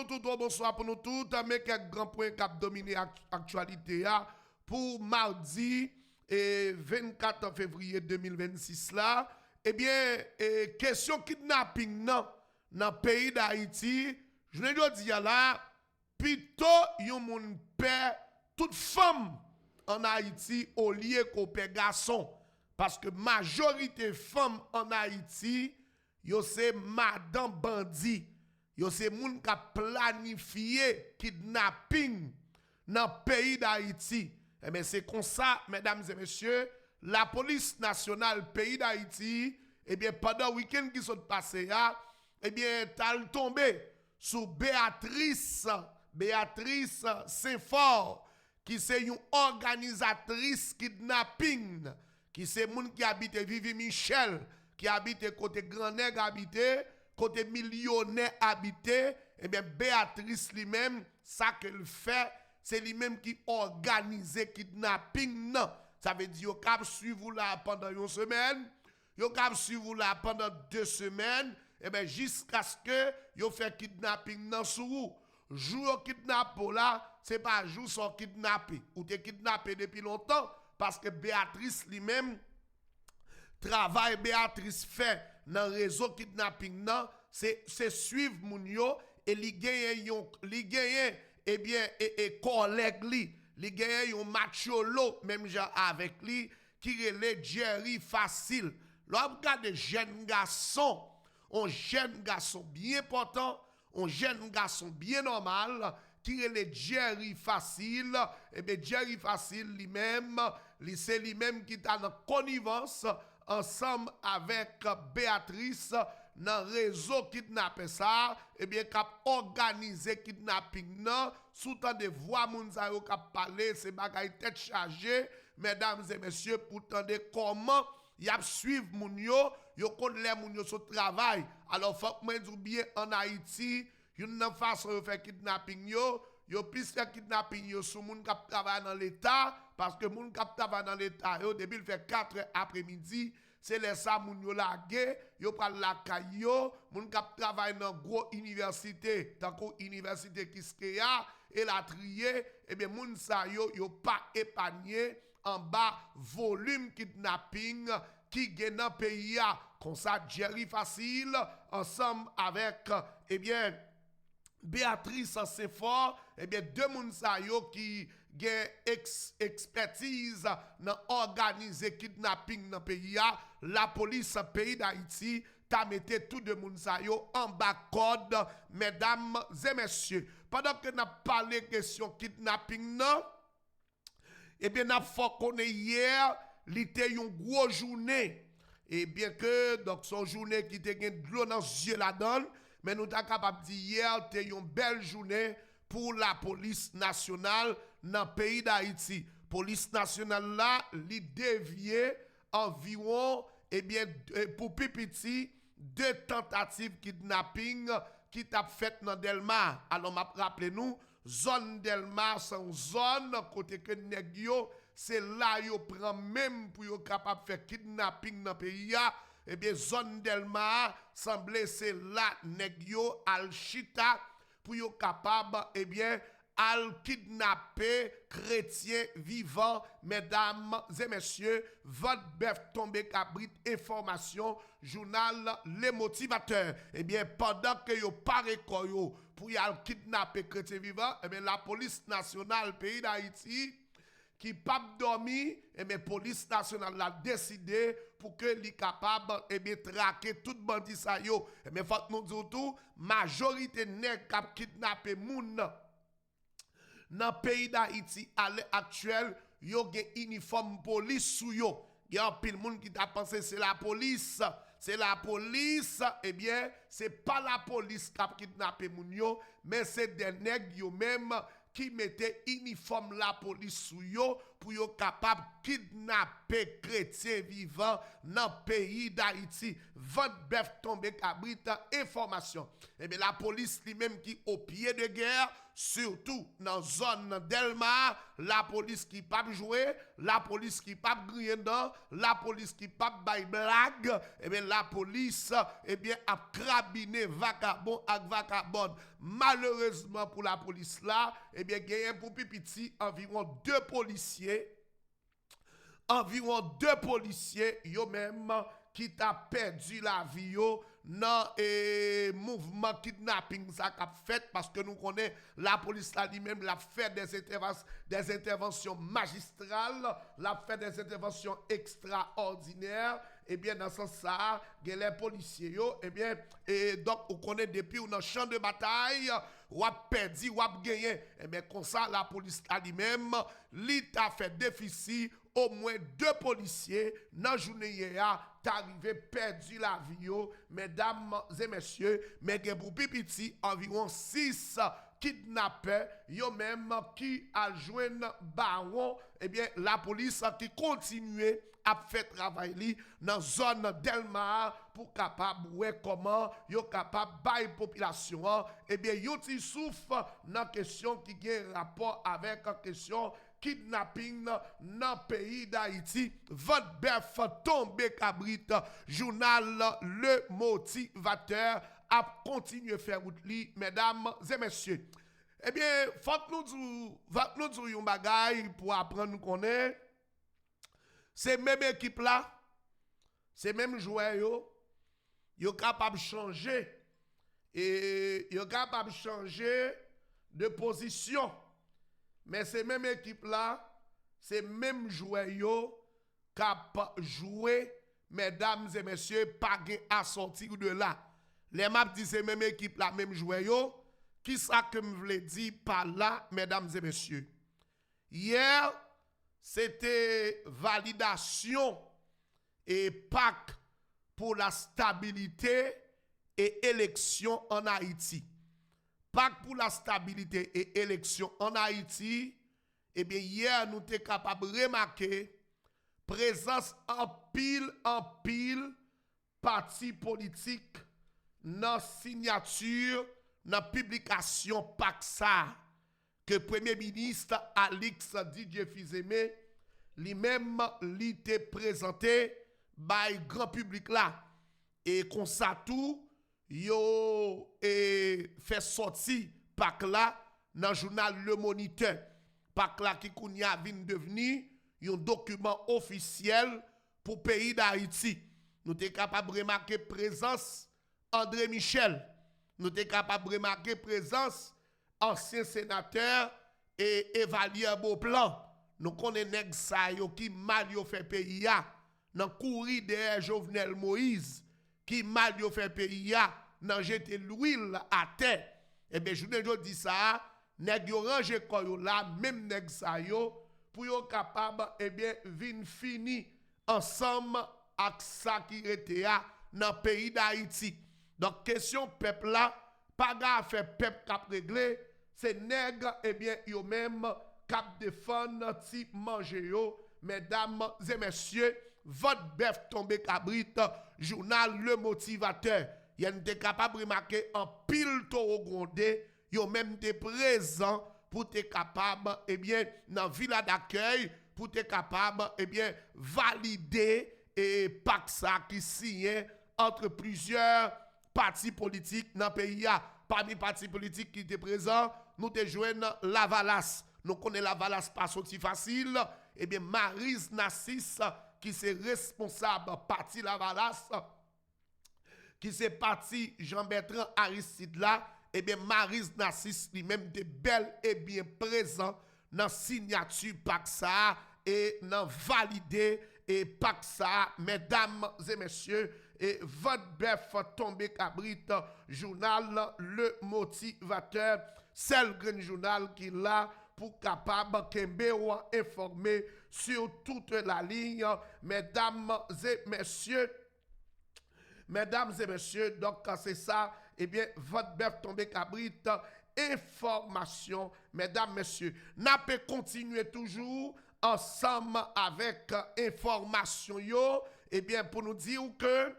nous tous, bonsoir pour nous tous. Mais quelques grands points qui ont dominé l'actualité pour mardi et 24 février 2026 là. Eh bien, question kidnapping dans le pays d'Haïti, je ne dis là, plutôt yon moun père toute femme en Haïti au lieu qu'au père garçon. Parce que majorité femmes en Haïti, yo c'est madame bandit. Yo c'est moun qui a planifié kidnapping dans le pays d'Haïti. Eh bien, c'est comme ça, mesdames et messieurs, la police nationale pays d'Haïti, eh bien, pendant le week-end qui s'est passé, eh bien, t'as tombé sous Béatrice Saint-Fort, qui c'est une organisatrice kidnapping, qui c'est moun qui habite Vivi Michel, qui habite côté Grand Nègre habité, côté millionnaire habité, eh bien, Béatrice lui-même, ça qu'elle fait, c'est lui-même qui organise kidnapping. Non. Ça veut dire qu'il cap suivre là pendant une semaine, il cap suivre là pendant 2 semaines, et bien jusqu'à ce que yo fait kidnapping dans sous. Jour kidnapp là, c'est pas jour sans kidnapper. Ou t'es kidnappé depuis longtemps parce que Béatrice lui-même travail Béatrice fait dans le réseau kidnapping non, c'est suivre moun yo et li gagne eh bien et collègue li gagne yon macholo même genre avec lui qui relè Jerry Facile. L'on regarde jeune garçon, un jeune garçon bien important, un jeune garçon bien normal qui relè Jerry Facile, et bien Jerry Facile lui-même, c'est lui-même qui est en connivence ensemble avec Béatrice dans le réseau kidnappé ça, et bien cap organisé kidnapping non, sous temps de voix moun sa yo k'ap parler, c'est bagay tête chargée, mesdames et messieurs, pour tendre comment y a suivre moun yo konn les moun yo sur travail. Alors faut que moi dise bien en Haïti, une façon de faire kidnapping yo plus fait kidnapping yo sous moun k'ap travaille dans l'état parce que moun k'ap travaille dans l'état yo depuis il fait 4 après-midi, c'est les ça moun yo lagé, yo pral la kayo, moun k'ap travaille dans gros université, tant que université Kiskeya et la trier, et bien moun sa yo pas épargné en bas volume kidnapping qui gagne dans pays comme ça Jerry Facile ensemble avec eh bien Béatrice Saint-Fort, eh bien, 2 moun sa yo qui gen expertise dans organiser kidnapping dans pays la police pays d'Haïti t'a mette tout de moun sa yo en bas code, mesdames et messieurs. Pendant que n'a parlé question kidnapping non, eh bien, n'a faut connaît hier, l'été une grosse journée. Et bien que donc son journée qui te gen de l'eau dans yeux la donne. Mais nous sommes capables de dire hier, c'était une belle journée pour la police nationale dans le pays d'Haïti. Police nationale là, li dévié environ, eh bien, pour Pipiti, 2 tentatives kidnapping qui t'a fait dans Delmar. Alors, rappelez-nous, zone Delmar, c'est une zone côté que nèg yo, c'est là yo prend même pour yo capable de faire kidnapping dans le pays. Eh bien, zone Delmar semble c'est là nèg yo al chita pour yo capable eh bien al kidnapper chrétiens vivants. Mesdames et messieurs, votre bœuf tombé cabrit information journal Les Motivateurs. Eh bien, pendant que yo pare koyo pour y al kidnapper chrétiens vivants, eh bien la police nationale pays d'Haïti qui pas dormi, et bien police nationale l'a décidé pour que li capable et bien traquer tout bandit sa yo. Et bien faut nous dire tout, majorité nèg k'ap kidnapper moun dans pays d'Haïti à l'heure actuelle, yo gen uniforme police sou yo. Il y a pile moun qui t'a pensé c'est la police. C'est la police, eh bien, c'est pas la police qui a kidnappé moun yo, mais c'est des nèg yo même qui mettait uniforme la police sou yo pour yo capable kidnapper chrétiens vivants dans le pays d'Haïti. 20 bœufs tombés cabrit, information. Et bien la police lui-même qui au pied de guerre, surtout dans la zone Delmar, la police qui pas jouer, la police qui pas griller dedans, la police qui pas bail blague, et bien la police eh bien a crabiné vagabond avec vagabonde. Malheureusement pour la police là, eh bien gagné pour Pipiti environ 2 policiers, yo même qui t'a perdu la vie yo dans mouvement kidnapping ça qu'a fait parce que nous connaissons la police là lui-même l'a fait des interventions magistrales, l'a fait des interventions extraordinaires. Et bien dans ce sens ça, les policiers yo, et bien et donc on connaît depuis ou dans champ de bataille ou a perdu ou a gagné. Et bien comme ça la police là lui-même l'État fait déficit au moins 2 policiers dans journée hier t'arrivé perdu la vie yo, mesdames et messieurs, mais pour Pipiti environ 6 kidnappés, yo même qui a joint baron, eh bien la police qui continue à faire travail li dans zone Delmar pour capable ouais comment yo capable bailler population, eh bien yo ti souffre dans question qui a rapport avec la question kidnapping dans le pays d'Haïti. Votre bœuf tombé cabrit, journal Le Motivateur a continué à faire route li, mesdames et messieurs. Eh bien, faut que nous disions un bagay pour apprendre nous connaître. C'est même équipe là, c'est même joueur yo capable de changer et yo capable de changer de position. Mais ces mêmes équipes là, ces mêmes joueurs capable jouer, mesdames et messieurs, pas à sortir de là. Les maps disent ces mêmes équipes là, même joueurs, qui ça que me voulais dire par là, mesdames et messieurs. Hier, c'était validation et pacte pour la stabilité et élection en Haïti. Pacte pour la stabilité et élection en Haïti, eh bien, hier, nous sommes capables de remarquer présence en pile, parti politique, dans signature, dans publication PACSA, que le Premier ministre Alix Didier Fils-Aimé, lui-même, l'était présenté par le grand public là. Et comme ça tout, yo fait sortir PAC là dans le journal Le Moniteur. PAC là qui vient devenir un document officiel pour le pays d'Haïti. Nous sommes capables de remarquer présence André Michel. Nous sommes capables de remarquer présence ancien sénateur et Evalier Beauplan. Nous connaissons qui mal yo fait pays ya dans courri de Jovenel Moïse qui mal yo fait pays ya dans jeter l'huile à terre. Et bien je ne dis ça, nèg yo ranger koyo là même nèg sa yo pour yo capable et bien vinn fini ensemble avec ça qui était dans le pays d'Haïti. Donc question peuple là pas gars faire peuple cap régler, c'est nèg et bien yo même cap défendre ti manger yo. Mesdames et messieurs, votre bœuf tombé cabrit, journal Le Motivateur. Il est capable de remarquer en pile taureau grondé, yo même te présent pour être capable, eh bien, dans la villa d'accueil, pour être capable, eh bien, valider et PACSA qui signe entre plusieurs partis politiques dans le pays. Parmi les partis politiques qui étaient présents, nous te joignons Lavalas. Nous connaissons Lavalas pas sorti facile. Eh bien, Maryse Nassis, qui est responsable parti Lavalas, qui c'est parti Jean-Bertrand Aristide là, eh bien, Maryse Nassis lui-même de bel et bien présent dans la signature PACSA et dans valider et PACSA, mesdames et messieurs, et votre bœuf tombé cabrit, journal Le Motivateur, c'est le grand journal qui l'a pour capable qu'embe ou informer sur toute la ligne, mesdames et messieurs. Mesdames et messieurs, donc c'est ça, eh bien, votre bœuf tombé cabrit, information, mesdames, messieurs. N'a pas continuer toujours ensemble avec information yo, eh bien pour nous dire que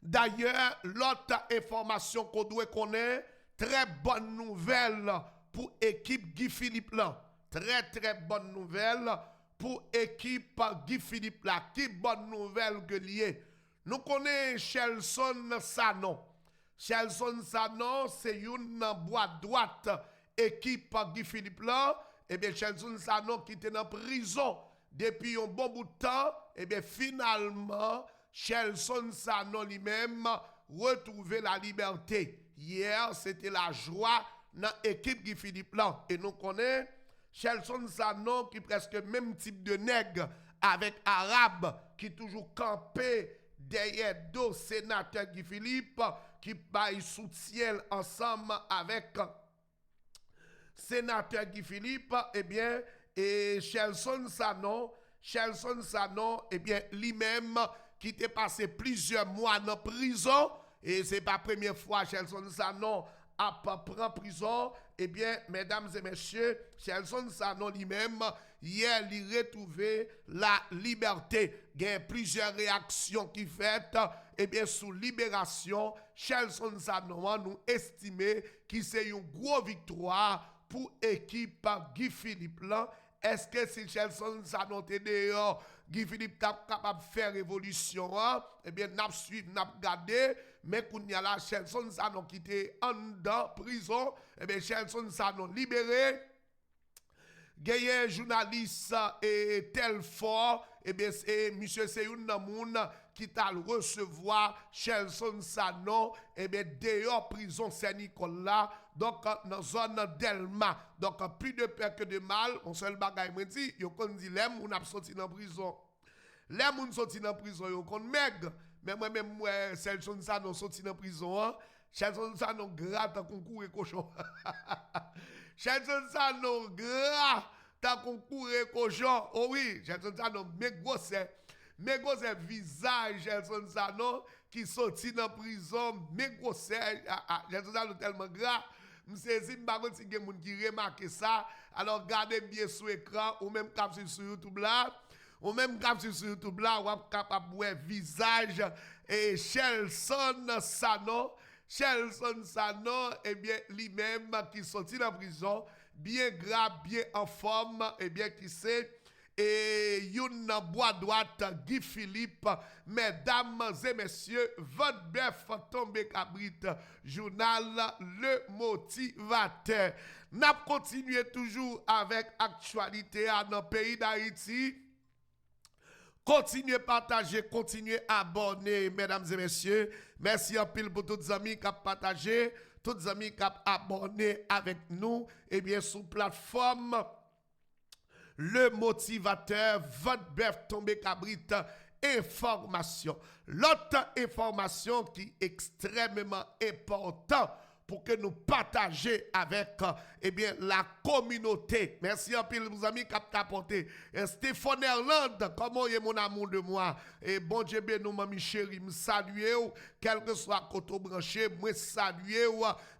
d'ailleurs l'autre information qu'on doit connaître, très bonne nouvelle pour équipe Guy Philippe là. Très bonne nouvelle pour équipe Guy Philippe là. Qui bonne nouvelle que lié. Nous connaissons Chelson Sanon. Chelson Sanon, c'est une boîte droite équipe Guy Philippe là. Eh bien, Chelson Sanon qui était en prison depuis un bon bout de temps. Eh bien, finalement, Chelson Sanon lui-même retrouvé la liberté. Hier, c'était la joie dans l'équipe Guy Philippe là. Et nous connaissons Chelson Sanon qui est presque même type de nègre avec Arabe qui toujours campé derrière deux sénateurs Guy Philippe qui baillent soutien ensemble avec sénateur Guy Philippe, eh bien, et Chelson Sanon, eh bien, lui-même qui était passé plusieurs mois en prison, et c'est pas la première fois Chelson Sanon a pris prison, eh bien, mesdames et messieurs, Chelson Sanon lui-même, hier, il a retrouvé la liberté. Il y a plusieurs réactions qui faites, eh bien, sous libération, Chelson Sanon nous estimé que c'est une grosse victoire pour l'équipe Guy Philippe là. Est-ce que si Chelson Sanon était dehors, Guy Philippe est capable de faire révolution? Eh bien, nous suivons, nous regardons. Mais quand il y a la Chelson Sanon qui était en dedans, prison, eh bien, Chelson Sanon libéré. Gaye journaliste et tel fort, eh bien, monsieur Seyoun Namoun qui t'a recevoir Chelson Sanon, eh bien, dehors prison Saint-Nicolas, donc dans la zone d'Elma. Donc, plus de peur que de mal, on seul bagaille, moi dit, yo kon dit, les moun ap sorti dans prison. Les moun sorti dans prison, yo kon meg, mais moi-même, moi, Chelson Sanon sorti dans prison, Chelson Sanon gratte concours et cochon. Chelson Sanon gras, ta concours et cochon. Oh oui, Chelson Sanon, mais gros c'est visage, Chelson Sanon, qui sorti dans prison, mais gros c'est, Chelson Sanon tellement gras. M'sais si m'bagon si gen moun qui remarque ça, alors gardez bien sur écran ou même cap sur YouTube là, ou même cap sur YouTube là, ou capable voir visage et Chelson Sanon. Chelson Sanon, eh bien, lui-même qui sorti de la prison, bien gras, bien en forme, eh bien, qui c'est, et une bois droite, Guy Philippe, mesdames et messieurs, votre bœuf tombé cabrit, journal Le Motivateur. N'a continué toujours avec actualité dans le pays d'Haïti. Continuez à partager, continuez à abonner, mesdames et messieurs. Merci en pile pour tous les amis qui ont partagé, tous les amis qui ont abonné avec nous. Et bien, sous plateforme, Le Motivateur, votre bœuf tombé cabrit, information. L'autre information qui est extrêmement importante pour que nous partagions avec eh bien, la communauté. Merci un peu, mes amis, qui ont apporté. Stéphane Erland, comment est mon amour de moi? Et bon Dieu, nous, mamie chérie, me saluer, quel que soit côté branché, moi saluer.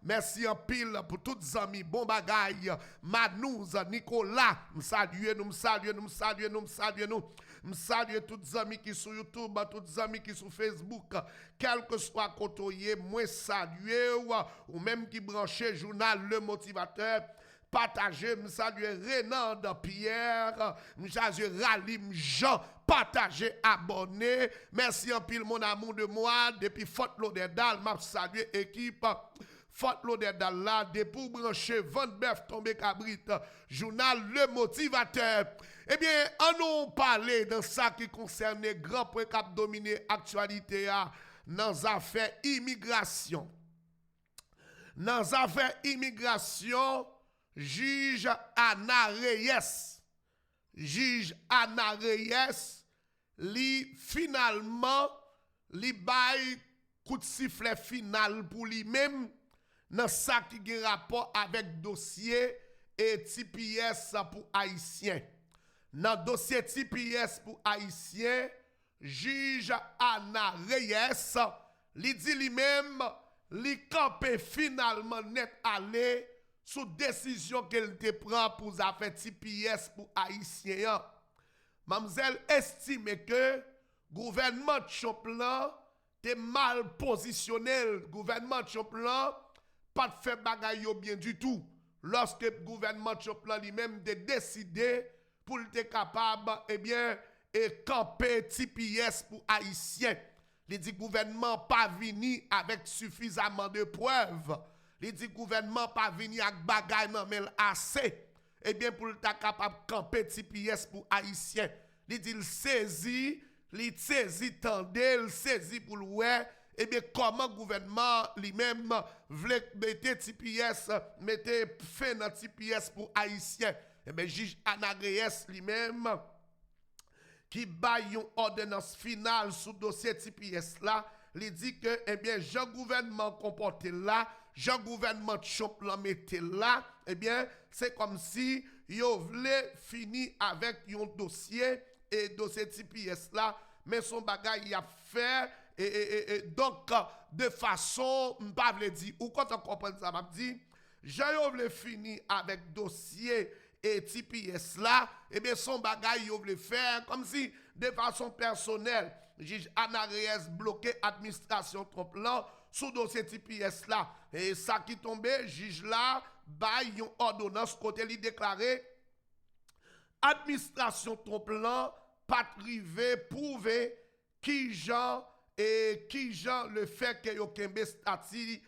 Merci un pile pour tous les amis, bon bagaille, Manouze, Nicolas, me saluer, nous, me saluer, nous, me saluer, nous, me saluer, nous. Je salue tous les amis qui sont sur YouTube, tous les amis qui sont sur Facebook, quel que soit côté, moi saluer ou même qui branché journal Le Motivateur, partagez, je salue Renan Pierre, je salue Ralim Jean, partagez, abonnez. Merci en pile mon amour de moi depuis Fort Lauderdale, m'a salué équipe Fort Lauderdale là, depuis brancher 20 bœuf tombé cabrit, journal Le Motivateur. Eh bien, on nous parler de ça qui concerne les grands points qui ont dominé l'actualité dans les affaires immigration. Dans les affaires immigration, juge Anna Reyes, finalement, li bail coup de sifflet final pour lui-même dans ça qui a rapport avec dossier et TPS pour Haïtiens. Dans le dossier TPS pour Haïtiens, juge Anna Reyes, li dit lui-même, li campé finalement net aller sous décision qu'elle te prend pour faire TPS pour Haïtiens. Mademoiselle estime que gouvernement Choplan est mal positionné. Gouvernement Choplan pas de fait bagaille bien du tout. Lorsque le gouvernement Choplan lui-même a décidé pour être capable et camper TPS pour Haïtiens. Il dit gouvernement pas venu avec suffisamment de preuves. Il dit gouvernement pas venu avec bagaille non mais assez. Pour être capable de camper TPS pour Haïtiens. Il dit il saisit tendez, il saisit pour le comment le gouvernement lui-même voulait mettre TPS, mettre fin dans TPS pour Haïtiens. Juge Anagréès lui-même, qui baille une ordonnance finale sur le dossier TPS là, il dit que, Jean gouvernement comporté là, Jean gouvernement Choplan mettait là, c'est comme si yo voulait finir avec un dossier et dossier TPS là, mais son bagage il a fait donc de façon m'pa vle dire ou quand on comprend ça m'a dit Jean voulait finir avec dossier et TPS là, son bagage il voulait faire comme si de façon personnelle, juge Anagréès bloqué administration Choplan sous dossier TPS là et ça qui tombait juge là bail une ordonnance côté lui déclaré administration Choplan pas privé prouvé qui Jean le fait que yo kembe stati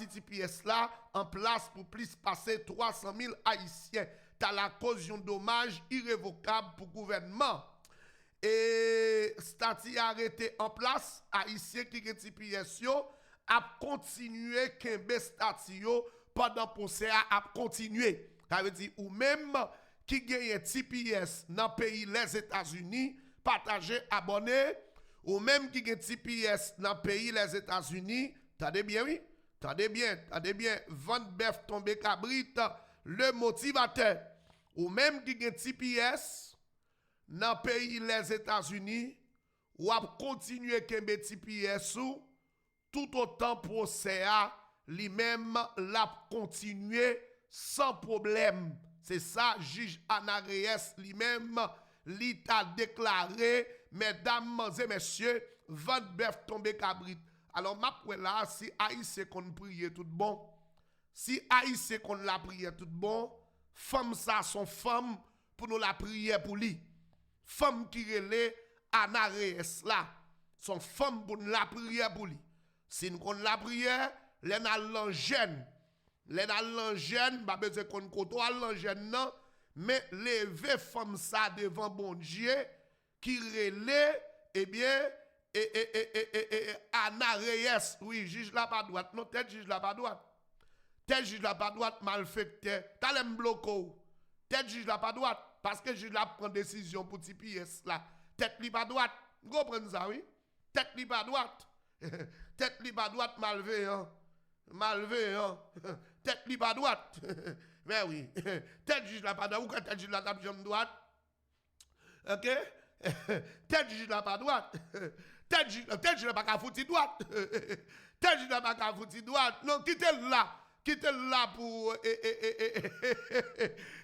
TPS là en place pour plus passer 300 000 Haïtiens. T'as la cause d'un dommage irrévocable pour le gouvernement. Et stati arrêté en place, Haïtiens qui ont TPS yo a continué kembe stati yo pendant procès a continué. Ça veut dire ou même qui gagne TPS dans le pays les États-Unis, partagez, abonnez, ou même qui gagne TPS dans le pays les États-Unis, t'adez bien, oui? T'adez bien, vente bœuf tombé cabrit, le motivateur, ou même qui gagne TPS dans le pays les États-Unis, ou a continué kembe TPS ou, tout autant procès lui-même l'a continué sans problème. C'est ça, juge Anagréès lui-même, l'État déclaré, mesdames et messieurs, 20 bœuf tombé cabrit. Alors, ma là, si Haïtien qu'on prie tout bon, si Haïtien qu'on la prière tout bon, femme ça, son femme, pour nous la prière pour lui. Femme qui relève Anagréès là, son femme pour nous la prière pour lui. Si nous qu'on la prière, les n'a jeune. Les dans jeune, pas besoin qu'on koto allant jeune non, mais lever femme ça devant bon Dieu qui relève Anagréès, oui, juge la pas droite, non tête juge la pas droite. Tête juge la pas droite malfecté, t'as l'aime bloqué. Tête juge la pas droite parce que juge la prend décision pour TPS là. Tête li pas droite. Vous comprenez ça oui? Tête li pas droite. Tête li pas droite malveillant. Malveillant. Tête li pas droite. Mais oui. Tête juge la pas droite. Ou quand tête juge la jambe droite. OK? Tête juge la pas droite. Tête juge la pas fouti droite. Tête juge la pas fouti droite. Non, quittez là. Quittez là pour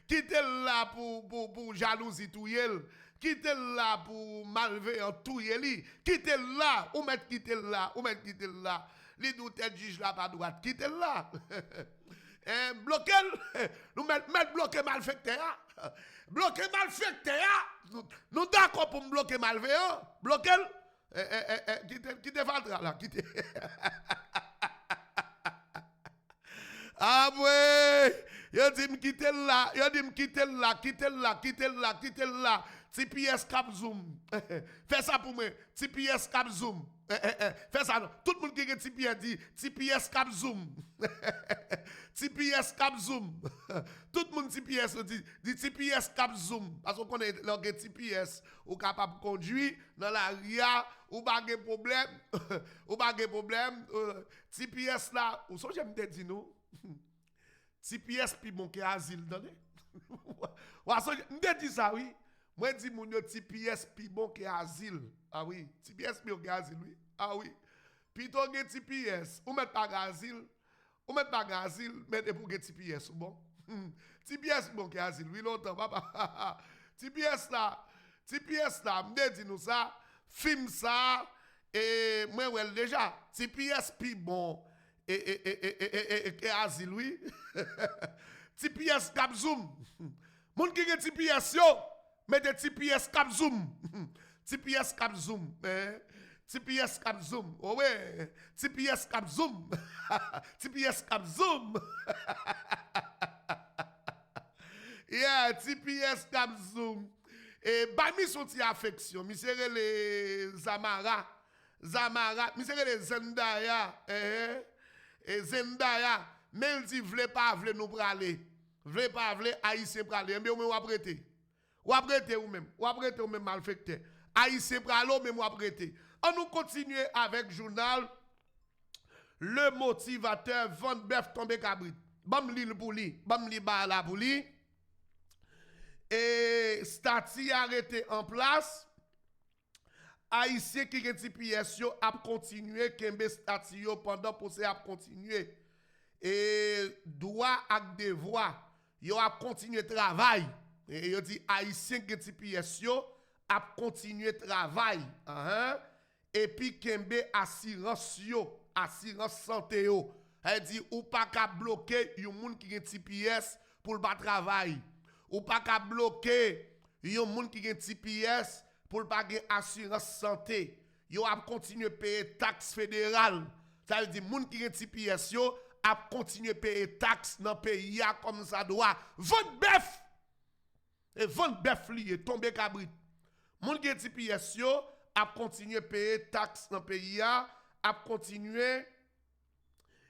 quittez là pour jalousie touyel. Quittez là pour malveillant touyeli. Quittez là, ou mettre quittez là, ou mettre quittez là. Li nous tête juge là pas droite. Quittez là. Bloquer nous mettre bloquer malfecteur. Bloquer malfecteur. Nous d'accord pour bloquer malveillant. Bloquer quittez Valtra là, quittez. Ah ouais, yo dit me quitter là, yo dit me quitter là, quitter là, quitter là, quitter là. TPS cap zoom. Fais ça pour moi. TPS cap zoom. Fais ça. Tout le monde qui a TPS dit TPS cap zoom. TPS cap zoom. Tout le monde TPS dit TPS cap zoom. Parce qu'on connaît le TPS ou capable de conduire dans la ria ou pas de problème. Ou pas de problème. TPS là, ou ça j'aime te dire nous. TPS puis bon que asile donné. Ou ça me dit ça oui. Moi, je dis, mon TPS plus bon que asile. Ah oui, TPS plus bon que asile, oui. Ah oui. Puis, tu as TPS, ou met pas asile, Ou met pas asile, mettez pour que TPS bon. TPS bon qui asile, oui longtemps papa. TPS là, me dit nous ça, film ça et moi ouais déjà, TPS pi bon et asile oui. TPS cap zoom. Moun qui gen TPS yo, mettez TPS cap zoom. TPS cap zoom. TPS cap zoom. Oh ouais, TPS cap zoom. TPS cap zoom. Yeah, TPS cap zoom. Et bah mi sorti affection, mi sere les Zamara, mi sere les Zendaya, et Zendaya, même si vle pas vle nous praler. Vle pas vle haïtien praler, mais ou apprêter. Ou apprêter ou même malfecté. Haïtien pralo mais ou apprêter. On nous continue avec journal Le Motivateur Van Bef tombé cabrit. Bam li pour li, bam li ba la pour li. Et stati arrêté en place. Haïtien qui gen TPS yo a continué kembe stati yo pendant procès a continué. Et droit ak devoir yo a continué travail. Et yo dit Haïtien qui gen TPS yo a continué travail. Et puis kembe assurance yo, assurance santé yo. Elle dit ou pas ka bloquer yon moun qui gen TPS pour pas travail. Ou pas ka bloquer yon moun qui gen TPS pour pas gen assurance santé. Yo a continuer payer taxe fédérale. Ça veut dire moun qui gen TPS yo a continuer payer taxe dans pays comme ça doit. Vente bœuf. Et vente bœuf lié tomber cabrit. Moun qui gen TPS yo a continuer payer taxe dans pays a continuer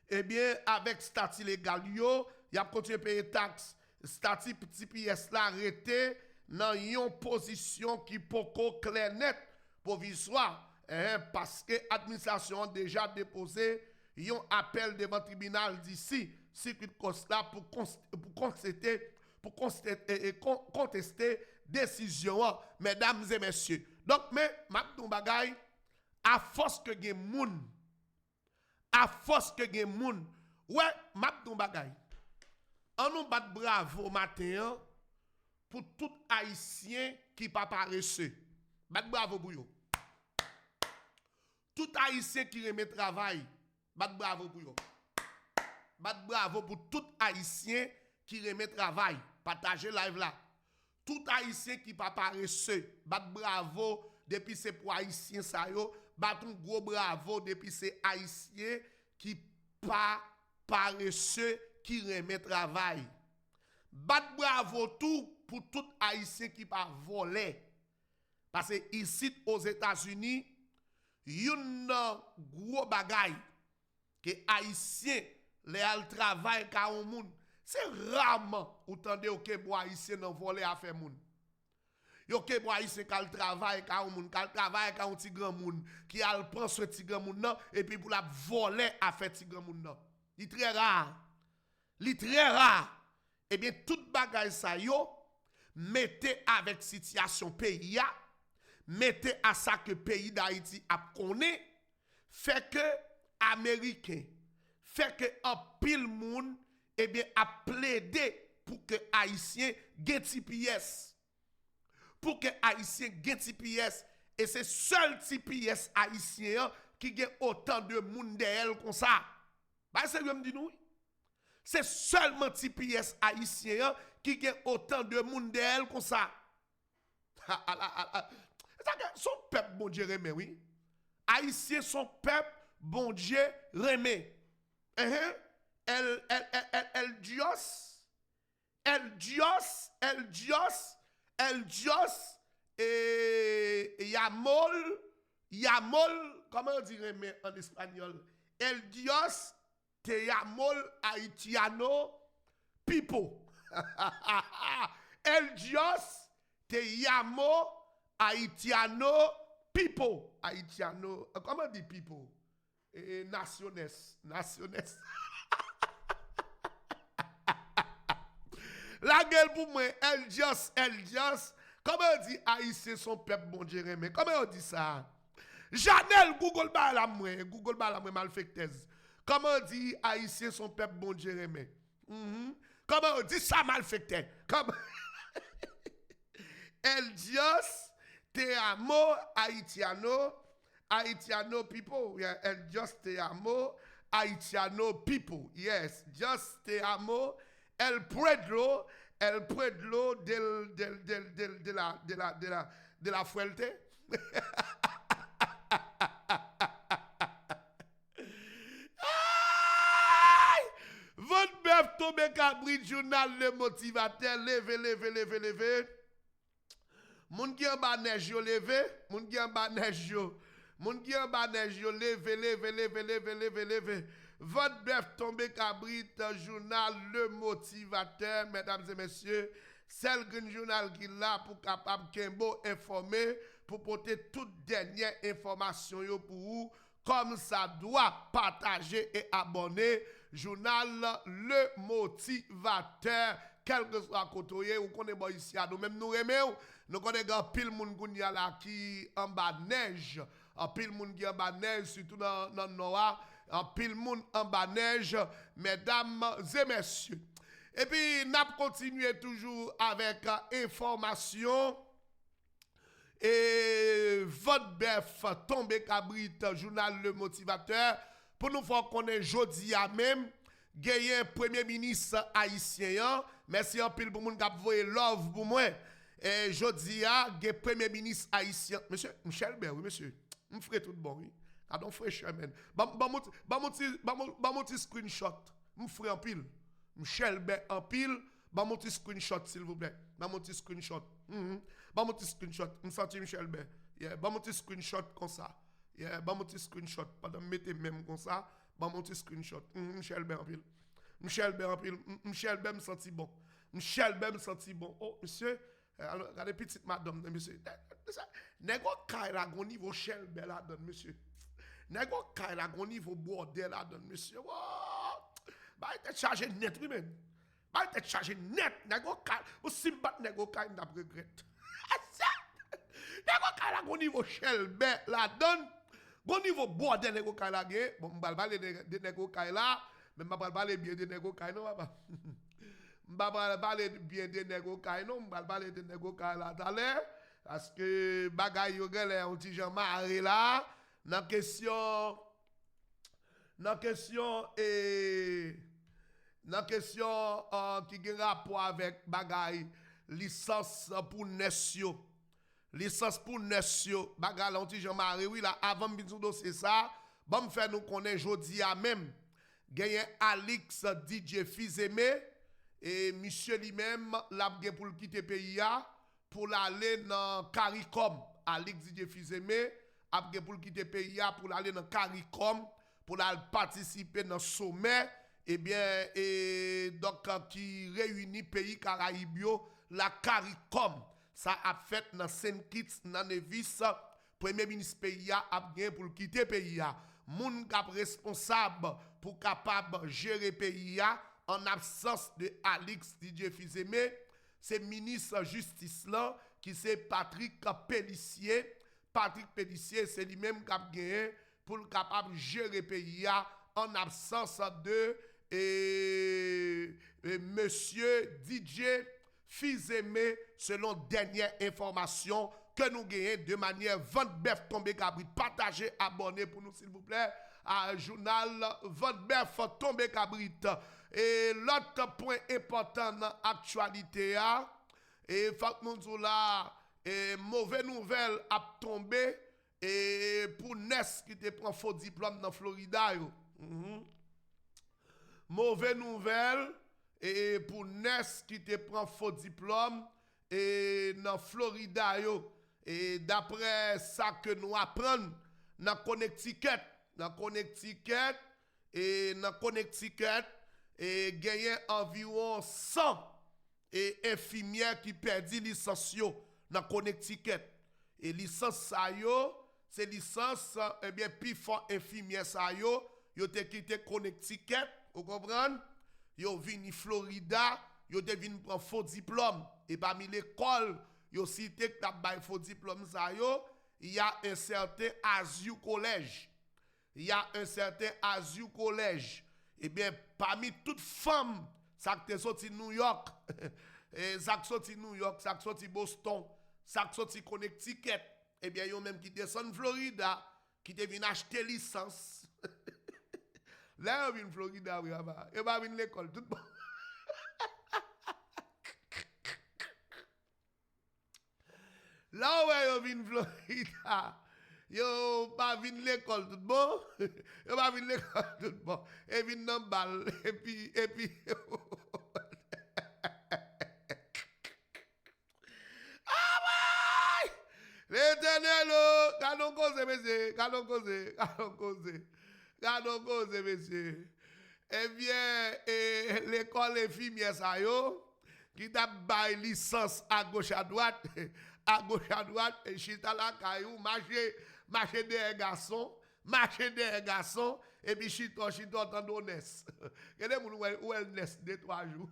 eh bien avec statut légal yo, y a continuer payer taxe. Statut petit pièce là arrêté dans une position qui poko clair net provisoire parce que l'administration a déjà déposé un appel devant le tribunal d'ici circuit Costa pour contester décision mesdames et messieurs. Donc mais m'abdou bagay à force que gen moun ouais m'abdou bagay on nous bat bravo matin pour tout haïtien qui pas paresseux. Bat bravo pour yo. Tout haïtien qui remet travail, bat bravo pour yo. Bat bravo pour tout haïtien qui remet travail. Partagez live là. Tout haïtien qui pas paresseux, bat bravo depuis c'est pour haïtien ça yo, bat un gros bravo depuis c'est haïtien qui pas paresseux qui remet travail. Bat bravo tout pour tout haïtien qui pas volé. Parce que ici aux États-Unis, yon gros bagay que haïtien les al travail ka on moun. C'est rarement entendez OK bois haïtien non volé à faire moun. Yo ke bois haïtien kal travail ka on moun, kal travail ka on ti grand moun qui al prend ce ti grand moun nan et puis pour la voler à faire ti grand moun nan. Il très rare. Eh bien, tout bagay sa yo, mettez avec situation pays, mettez à ça que pays d'Haïti a connaît, fait que Américain, fait que un pile moun, eh bien, a plaidé pour que Haïtien gen TPS. Pour que Haïtien gen TPS. Et c'est seul TPS Haïtien qui gen autant de moun de elle comme ça. Bah, c'est lui me dit nous. C'est seulement TPS haïtien qui a autant de monde d'elle comme ça. Son peuple, bon Dieu, remet, oui. Haïtien, son peuple, bon Dieu, remet. El Dios, et Yamol, comment on dit remet en espagnol? El Dios, te llamol haitiano people. El Dios te llamo haitiano people. Haitiano, comment dit people? Nationes. La gueule pour moi, El Dios. Comment on dit haïtien son peuple bon Dieu mais comment on dit ça? Janelle Google ba la moi malfecteuse. Comment on dit haïtien son peuple bon Jérémie? Comment on dit ça malfecté? Comme El Dios te amo Haitiano people. Yeah, El Dios te amo Haitiano people. Yes, just te amo El Pueblo de la Fuerte. Votre bœuf tombé cabri journal le motivateur levé. Moun ki en bas neige yo levé, moun ki en bas neige yo. Moun ki en bas neige yo levé. Votre bœuf tombé cabri journal le motivateur, mesdames et messieurs, celle green journal qui là pour capable Kembo informer pour porter toute dernière information yo pour vous comme ça doit partager et abonner journal le motivateur quel que soit côté ou connaît bon ici à nous même nous remet nous connaît grand pile moun kounya là qui en bas neige en pile moun qui en bas neige surtout dans Noah en pile moun en bas neige mesdames et messieurs. Et puis, nous continuons toujours avec information. Et votre bœuf tombé cabrit, journal Le Motivateur. Pour nous faire connaître jeudi à même, gagné premier ministre haïtien. Merci un pile pour moun k'ap voye love pour moi. Et jeudi à, gagné premier ministre haïtien. Monsieur Michel Ber, oui, monsieur. Je ferai tout bon, oui. Pardon, fraîcheur, man. Mon petit screenshot. Je ferai un pile. Michel Ben en pile, ba mon petit screenshot s'il vous plaît. Ba mon petit screenshot. Ba mon petit screenshot. Me senti Michel Ben. Yeah, ba mon petit screenshot comme ça. Yeah, ba mon petit screenshot. Pas de mettre même comme ça. Ba mon petit screenshot. Michel Ben en pile. Michel Ben en pile. Michel Ben me senti bon. Michel Ben me senti bon. Oh monsieur, regardez petite madame monsieur. Nego kay la gon niveau Michel Ben la donne monsieur. Nego kay la gon niveau bordel la donne monsieur. Bah, il te chargé net, oui, men. Bah, il te chargé net. Nego kay, ou simbat nego kay n'a regret. Nego kay la gon niveau Shelbe la donne. Gon niveau bordel nego kay la gen. Bon, m'bal parler de nego kay la, mais m'bal parler bien de nego kay non, papa. M'bal parler bien de nego kay non, m'bal parler de nego kay la d'aller. Parce que bagay yo gèle un petit Jean Marie là, dans question qui a rapport avec bagay licence pour Nessio. Licence pour Nessio. Bagay l'anti Jean-Marie, oui, là, avant de dossier ça, bon, me faire nous connaître jeudi à même. Gagné Alix DJ Fizeme et monsieur lui-même, l'a pour le quitter pays pour l'aller dans CARICOM. Alix DJ Fizeme, a pour le quitter pays pour l'aller dans CARICOM. Pour participer dans le sommet, eh bien, et donc, qui réunit pays Caraïbes, la CARICOM. Ça a fait dans Saint-Kitts, dans Nevis, premier ministre pays a bien pour quitter pays. Moun kap responsable pour capable gérer pays en absence de Alix DJ Fizeme, c'est ministre justice là, qui c'est Patrick Pellissier. Patrick Pellissier, c'est lui-même qui a gagné pour le capable gérer pays en absence de monsieur DJ Fizeme selon dernière information que nous gagnons de manière 20 bœuf tombé cabrit. Partagez, abonnez pour nous s'il vous plaît à journal 20 bœuf tombé cabrit. Et l'autre point important dans l'actualité et faut que nous là mauvaise nouvelle a tombé. Et pour Ness qui te prend faux diplôme dans Florida, mauvaise nouvelle. Et pour Ness qui te prend faux diplôme et dans Florida, et d'après ça que nous apprenons dans Connecticut, et gagné environ 100 infirmières qui perdent licence dans Connecticut. Et licence ça c'est licence eh bien plus fort infirmière ça yo te quitté Connecticut, vous comprenez? Yo vini Florida, yo te vini prendre faux diplôme et parmi l'école yo cité que t'a bail faux diplôme ça yo, il y a un certain Aziu College. il y a un certain Azure College. Eh bien, parmi toutes femmes, ça qui est sorti New York, ça qui sorti New York, ça qui sorti Boston, ça qui sorti Connecticut, eh bien, il y a même qui descend Florida, qui te vient acheter licence. Là, il vient Florida, oui, il va venir l'école, tout bon. Là où il vient Florida, yo pas vinn l'école tout bon, yo pas vinn l'école tout bon, et vinn dans balle et puis ah ouais! L'Éternel, gardons cause monsieur, gardons cause monsieur. Eh bien, l'école infirmière ça yo qui t'a bail licence à gauche à droite, et chita la caillou, marcher des garçons, et puis chita tant d'honnête. Regardez où elle naît 2-3 jours.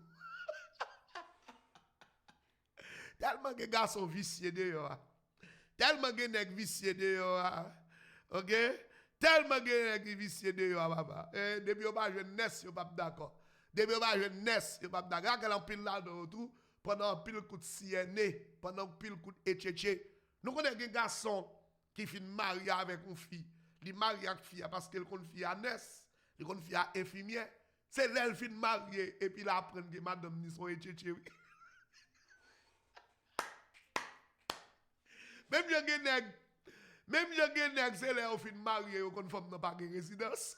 Tellement que garçons viciés dehors. Tellement que nèg viciés dehors. OK? Tellement que nèg viciés dehors papa. Depuis pas jeunesse, yo pas d'accord. Depuis pas jeunesse, yo pas d'accord. Qu'elle en pile là dans tout pendant pile coup de CNE, pendant pile coup de etcheche. Nous connaissons des garçons qui fin marié avec une fille. Il marie avec fille parce qu'elle connaît fille à ness, il connaît fille à infirmière. C'est l'elle fin mariée et puis là apprend que madame ni son etcheche. Même yo gen nèg c'est là au fin marié ou kon femme n'a pas de résidence.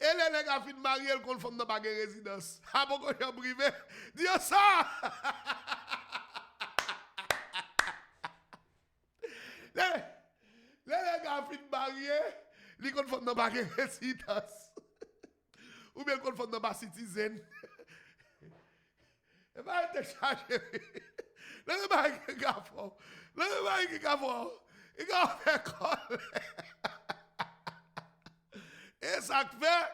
Et les nèg a fin marié kon femme n'a pas de résidence. Ah bon qu'on est privé. Dis ça. Les nèg a fin marié, li kon femme n'a pas de résidence. Ou bien kon femme n'a pas citizen. Et va te charger. Le bail qui a fort. Le bail qui a fort. Il a fait quoi? Et ça fait.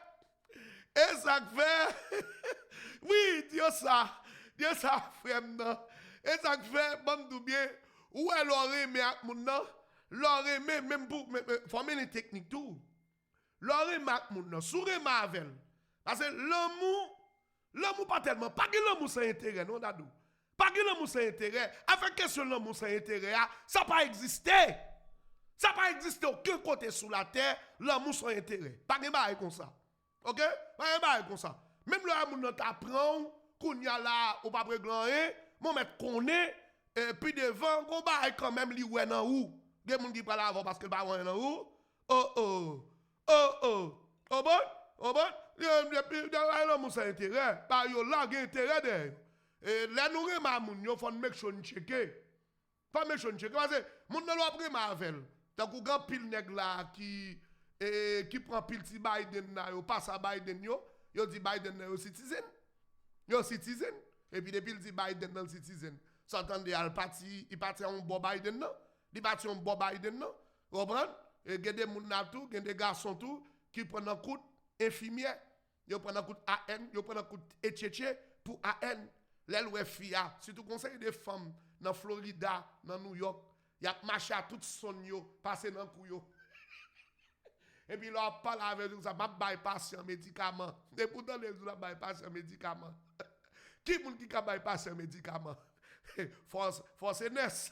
Oui, Dieu ça, frère. Et ça fait, bon, tout bien. Où est l'oreille, mais à mon nom? L'oreille, même pour, former les techniques, tout. L'oreille, mais à mon nom. Sourire, Marvel. Parce que l'amour, pas tellement. Pas que l'amour, c'est intérêt, non, dadou. Pas que l'amour, c'est intérêt. Avec question de l'amour, c'est intérêt, ça n'a pas existé. Ça n'a pas existé aucun côté sur la terre, l'amour, c'est intérêt. Pas de bail comme ça. OK? Pas de bail comme ça. Même l'amour, nous t'apprend, qu'on y a là, ou pas préglaner, mon maître connaît, et puis devant, qu'on bail quand même, li ouè nan ou. Il y a des gens qui parlent avant parce que pas ouè nan ou. Oh bon? L'amour, c'est intérêt. Par yo là, il y a intérêt derrière. Et là, nous remamons, il faut make sure nous checker. Pas make sure nous checker. Parce que, nous ne l'avons pas Marvel. Donc, il y a pile nèg là qui prend pile ti Biden là, yo passe à Biden yo dit Biden yo citizen. Yo citizen. Et puis, depuis il dit Biden dans citizen. S'entendez, il parti en bon Biden non? Il parti en bon Biden non? Vous comprenez? Et il y a des gens tout, il y a des garçons tout, qui prennent un coup infirmière, ils prennent un coup AN, ils prennent un coup etcheche pour AN. L'elle ouais fia, surtout conseil des femmes dans Florida, dans New York, y a marché à tout son yo, passer dans kou yo. Et puis là on parle avec nous ça m'a bypass un médicament. Et pourtant les gens bypass un médicament. Qui moun qui ka bypass un médicament? Force ness.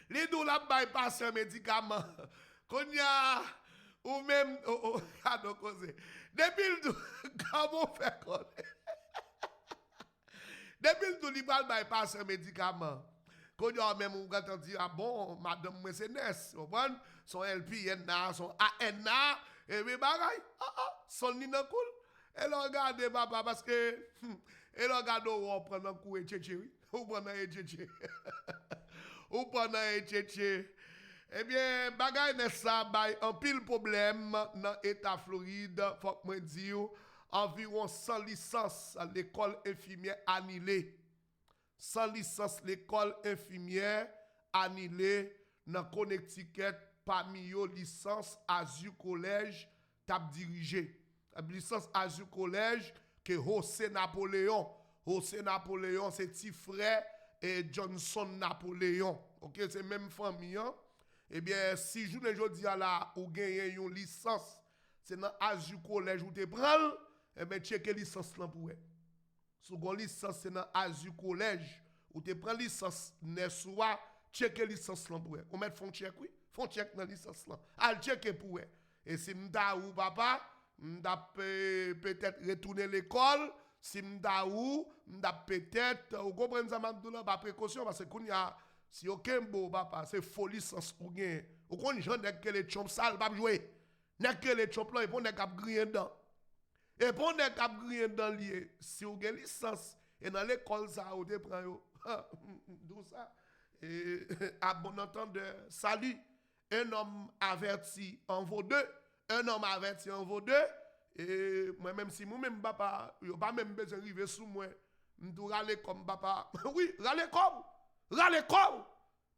Les deux la bypass un médicament. Qu'on y a ou même cadeau causé. Depuis le tout, comment faire quoi? Depuis le tout, il va bypass un médicament. Quand il y a même ou quand on dit ah bon, madame moi c'est Ness, vous comprenez? Son LPN son AN et puis bagaille. Son ni nan cool. Elle regarde papa parce que elle regarde on prend un coup et tchétché oui. Ou prend un tchétché. Ou prend un tchétché. Eh bien, bagay n'est ça, un pile problème dans l'État Floride, faut que moi dire, environ 100 licences à l'école infirmière annulée. 100 licences l'école infirmière annulée dans Connecticut parmi eux licence Azure College t'a dirigé. Licence Azure College que José Napoléon. José Napoléon c'est petit frère et Johnson Napoléon. OK, c'est même famille. Hein? Eh bien, si je ne dis à la ou gagner une licence, c'est dans Azu Collège où tu prends, eh bien, checker licence là pour eux. Si vous avez licence, c'est dans Azu Collège où tu prends licence, ne soit checker licence là pour eux. On met font check, oui. Font check dans licence là. Al checker pour eux. Et si m'da ou papa, m'da peut-être retourner l'école. Si m'da ou, m'da peut-être, vous comprenez ça, m'abdoula, pas précaution, parce que qu'on y a, si aucun beau papa, c'est folie sans ou gain. Ou qu'on j'en n'est que les chomps sales, pas jouer. N'est que les chomps là, et pour n'est qu'à griller dedans. Et pour n'est qu'à griller dedans lié, si vous avez licence, et dans l'école ça, vous te prend yo. D'où ça? Et à bon entendeur, salut. Un homme averti en vaut deux. Un homme averti en vaut deux. Et moi-même, si moi-même, papa, je n'ai pas même besoin d'arriver sous moi, je dois râler comme papa. Oui, râler comme. Râler comme.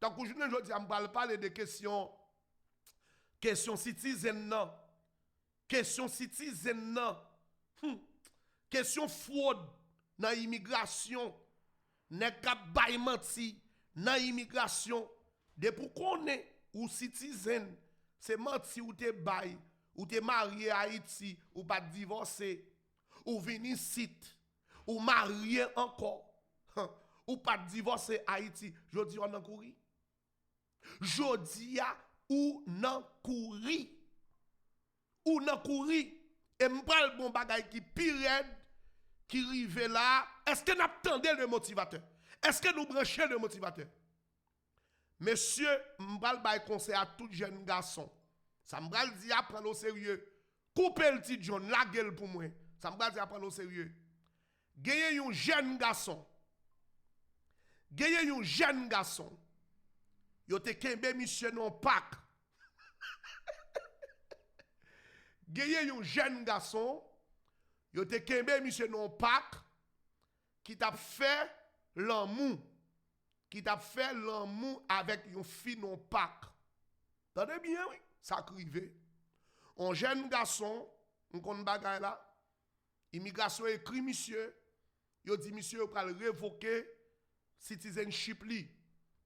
Donc, aujourd'hui, je vais parler de questions citizen. Question citizen. Question fraude dans l'immigration. N'est qu'à bail menti dans l'immigration. De pour qu'on est ou citizen, c'est menti ou te bail. Ou te marié à Haïti, ou pas divorcé, ou vini site, ou marié encore, ou pas divorcé à Haïti, je dis on en couri. Je dis ou nan couri. Ou nan couri. Et m'pral bon bagay qui pire qui rive là. Est-ce que nous attendons le motivateur? Est-ce que nous branchons le motivateur? Monsieur, m'pral bay conseil à tout jeune garçon. Ça me dit à prendre au sérieux. Couper le petit John, la gueule pour moi. Ça me dit à prendre au sérieux. Gagnez un jeune garçon. Gagnez un jeune garçon. Yo te kembe monsieur non Pâques. Gagnez un jeune garçon. Yo te kembe monsieur non Pâques. Qui t'a fait l'amour. Qui t'a fait l'amour avec une fille non Pâques. T'entendez bien, oui? Ça crive. Un jeune garçon, on connaît bagay là, immigration écrit monsieur, yo dit monsieur yo pral révoquer citizenship li.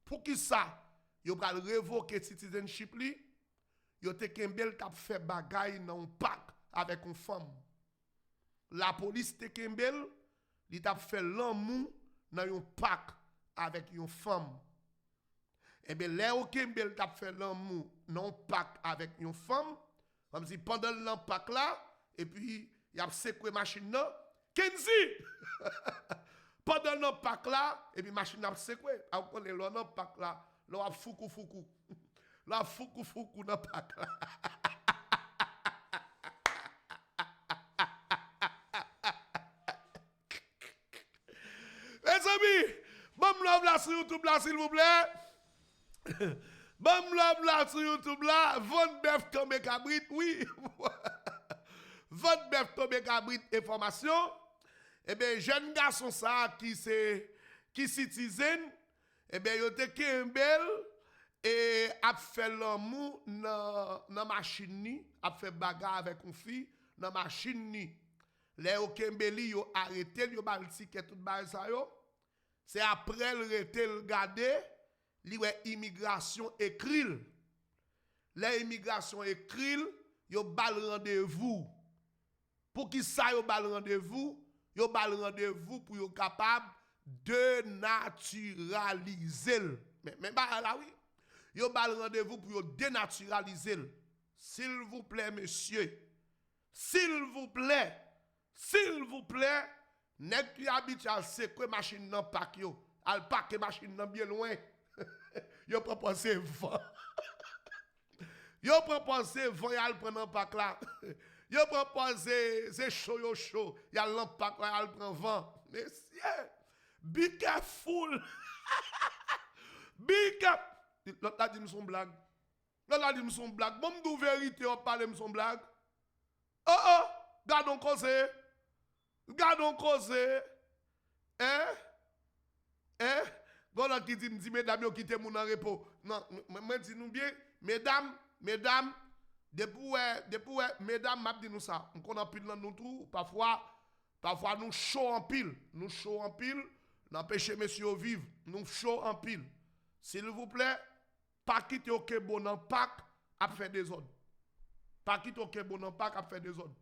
Pour qui ça? Yo pral révoquer citizenship li. Yo te kembel t'a fait bagay dans un pack avec une femme. La police te kembel, li t'a fait l'amour dans un pack avec une femme. Eh bien, là où Kembel t'a fait l'amour non pack avec une femme, comme si pendant l'empac là, et puis il a secoué machine là, Kenzi! Pendant l'empac là, et puis machine a secoué. On connaît l'empac là, là foukou. Là foukou dans pack là. Mes amis, bon love là sur YouTube là, s'il vous plaît. Bon love là sur YouTube là, votre bœuf tombé cabrit, oui. Votre bœuf tombé cabrit information. Eh bien, jeune garçon ça qui citizen, eh bien, il était kembel et a fait l'amour dans machine ni, a fait bagarre avec une fille dans machine ni. Les au kembeli yo arrêté, yo ba le ticket tout ba ça yo. C'est après le rete le garder. Li wè immigration écrit. L'immigration écrit, yo bal rendez-vous. Pour qui ça yo bal rendez-vous? Yo bal rendez-vous pour yo capable de naturaliser. Mais bah là oui. Yo bal rendez-vous pour yo dénaturaliser. S'il vous plaît monsieur. S'il vous plaît, nèg qui habite à secouer machine nan pak yo. Al paquer machine nan bien loin. Yo propose vent. Yo propose vent yal prendre pack là. Yo propose c'est chaud. Yal l'empak là yal prend vent. Messieurs, be careful. Be careful. L'autre là dit son blague. Bon m'dou vérité on parle son blague. Oh, gardons cause. Hein? Voilà qui dit mesdames yo quitte mon en repos. Non, moi dis nous bien mesdames, depuis mesdames m'a dit nous ça. On connaît pile dans nous tout, parfois nous chaud en pile, N'empêchez messieurs vivre, nous chaud en pile. S'il vous plaît, pas quitter au bon en Pâques à faire des ordres. Pas quitter au bon en Pâques à faire des ordres.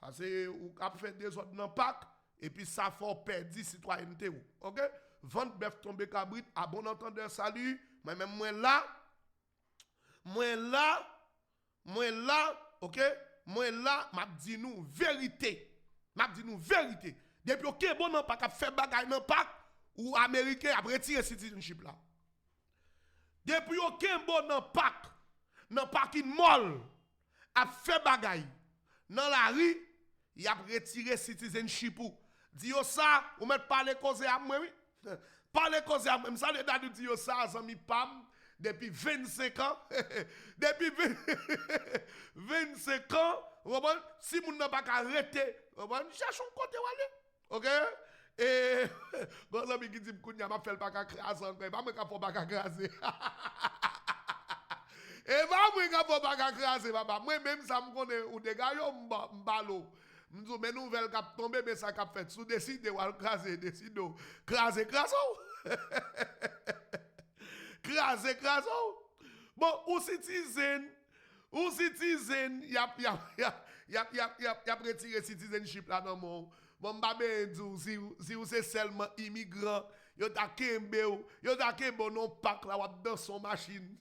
Parce que ou à faire des ordres dans Pâques et puis ça faut perdre citoyenneté. OK? Vente bœuf tombé cabrit, à bon entendeur salut. Moi-même moi là, OK? Moi là, m'a dit nous vérité. M'a dit nous vérité. Depuis OK bon non pas faire bagaille dans Pâques ou américain a retiré citizenship là. Depuis OK bon dans Pâques, dans parking mall a fait bagaille dans la rue, il a retiré citizenship ou dit ça ou mettre parler cause à moi oui. Parler cause à moi, ça le date dit ça ami Pam depuis 25 ans. Depuis 25 ans, si moun n'a pas arrêté, cherche un côté où aller. OK? Et bon ami qui dit kounya m'a fait pas craser encore, pas moi ka faut pas craser. Et pas moi ka faut pas craser papa. Moi même ça me connaît ou des gars yo m'balo. M'dou mais nouvelle cap tomber mais ça cap fait sous décider ou craser décider. Craser. Craser. Bon, ou citizen, y a retiré citizenship là dans mon. Bon, m'babé si vous c'est seulement immigrant, yo ta kembe ou, yo ta kembe non pack là ou dans son machine.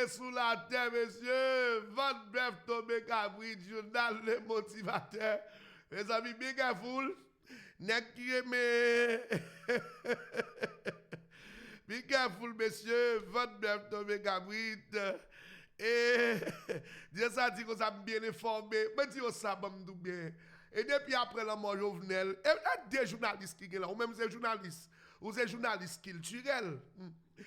Sous la terre, monsieur, votre bref tombé cabri, journal le motivateur. Mes amis, bien careful. N'est qui aimé. Be careful, monsieur, votre bref tombé cabri. Et Dieu ça dit que ça bien informé. Mais dis ça, bon, bien. Et depuis après la mort Jovenel, il y a des journalistes qui sont là, ou même des journalistes, ou des journalistes culturels.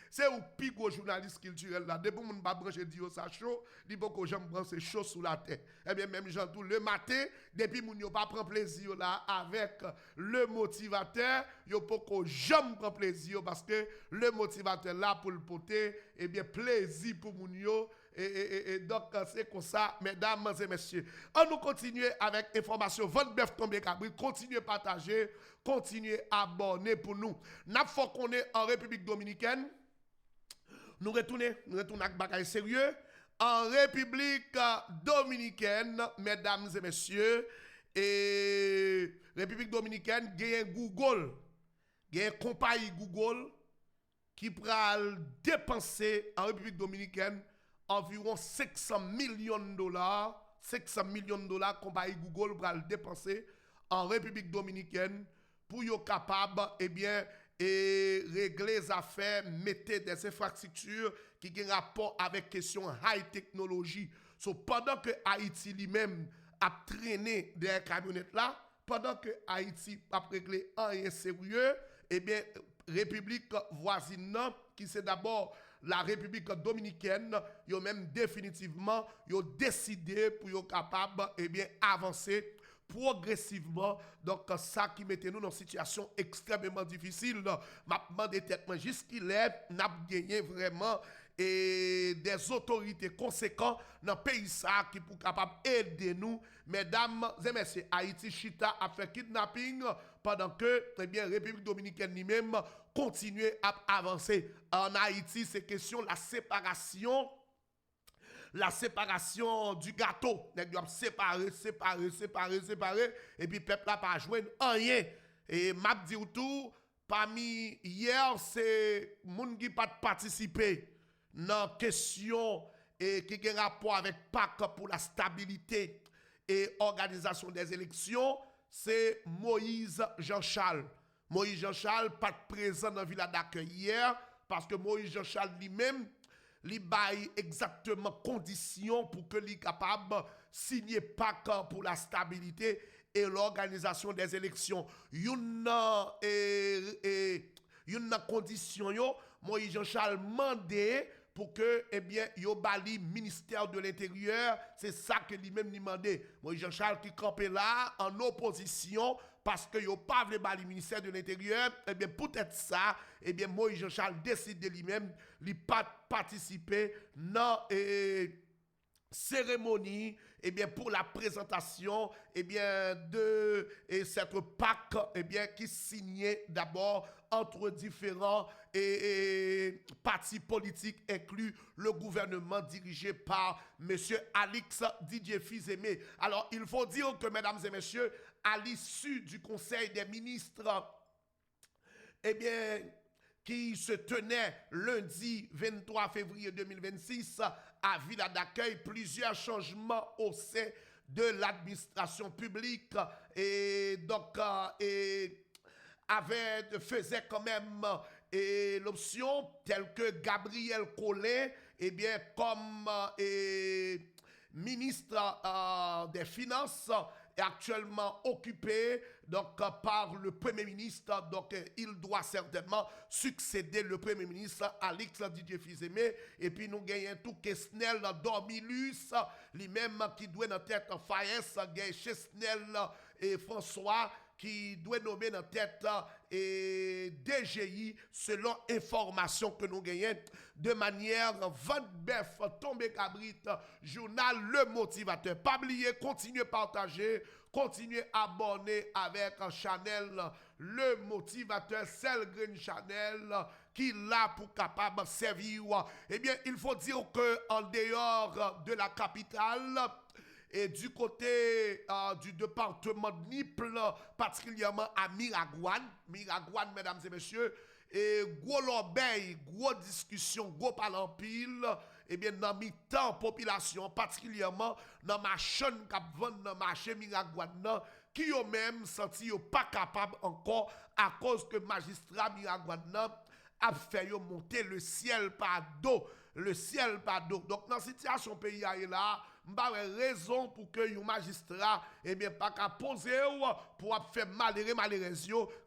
C'est un plus gros journaliste culturel là. Depuis que je pas branché Dio ça chaud, il faut que j'aime brancher chaud sous la tête. Eh bien, même gens tout le matin, depuis que je pas prend plaisir là avec le motivateur, il faut que j'aime prendre plaisir parce que le motivateur là pour le poter, eh bien, plaisir pour moun yo. Et donc, c'est comme ça, mesdames et messieurs. On nous continue avec information. Votre bœuf tombé cabri. Continuez à partager. Continuez à abonner pour nous. Nous faut qu'on est en République Dominicaine. Nous retournons avec bagaille sérieux. En République Dominicaine, mesdames et messieurs. Et République Dominicaine, il y a Google. Il y a une compagnie Google qui pral dépenser en République Dominicaine environ 500 millions de dollars. 500 millions de dollars compagnie Google pral dépenser en République Dominicaine pour être capable et régler les affaires, mettre des infrastructures qui ont rapport avec question high technologie. So, pendant que Haïti lui-même a traîné des camionnettes là, pendant que Haïti a réglé un sérieux, République voisine, qui c'est d'abord la République dominicaine, ils ont même définitivement décidé pour être capable avancer progressivement. Donc, ça qui mettait nous dans une situation extrêmement difficile. M'a demandé tête jusqu'il est, n'a gagné vraiment des autorités conséquentes dans le pays ça qui pour capable aider nous. Mesdames et messieurs, Haïti Chita a fait kidnapping pendant que République dominicaine lui-même continue à avancer. En Haïti, c'est question de la séparation du gâteau. Ils doivent séparer, et puis le peuple n'a pas joué rien. Et m'a dit tout, parmi hier, c'est moun qui pas participer dans la question qui a rapport avec PAC pour la stabilité et organisation des élections, c'est Moïse Jean-Charles. Moïse Jean-Charles pas présent dans la ville d'accueil hier parce que Moïse Jean-Charles lui-même li baille exactement conditions pour que li capable signer PAC pour la stabilité et l'organisation des élections. Une condition yo Moïse Jean-Charles mandé pour que, eh bien, yo bali ministère de l'Intérieur, c'est ça que lui-même demandé. Moi, Jean-Charles qui campait là, en opposition, parce que yo pas voulu bali ministère de l'Intérieur, eh bien, peut-être ça, eh bien, Moïse Jean-Charles décide de lui-même, lui pas participer dans, cérémonie pour la présentation de cette PAC qui signait d'abord entre différents partis politiques inclus le gouvernement dirigé par M. Alix Didier Fils-Aimé. Alors il faut dire que mesdames et messieurs, à l'issue du Conseil des ministres, qui se tenait lundi 23 février 2026 à Villa d'Accueil, plusieurs changements au sein de l'administration publique et donc faisait quand même l'option telle que Gabriel Collet comme ministre des Finances est actuellement occupé donc par le Premier ministre. Donc il doit certainement succéder le Premier ministre Alix Didier Fils-Aimé. Et puis nous gagnons tout Kesnel Dormilus, lui-même qui doit dans tête Faes, Chesnel et François qui doit nommer dans tête DGI selon information que nous gagnons de manière Van-Beff, Tombé Cabrit, journal Le Motivateur. Pas oublier, continuez à partager, continuez à abonner avec Chanel Le Motivateur, Selgreen Chanel, qui là pour capable servir. Eh bien, il faut dire que en dehors de la capitale, et du côté du département de Niples, particulièrement à Miragouane, mesdames et messieurs, et gros l'obéi, gros discussion, gros pile, et bien dans mi-temps population, particulièrement dans ma chaîne qui vend dans marché Miragouane, qui ont même senti yo pas capable encore à cause que magistrat Miragouane a fait monter le ciel par dos. Le ciel par dos. Donc, dans la situation pays là, m'ba raison pour que les magistrats pas qu'à poser pour faire malheureux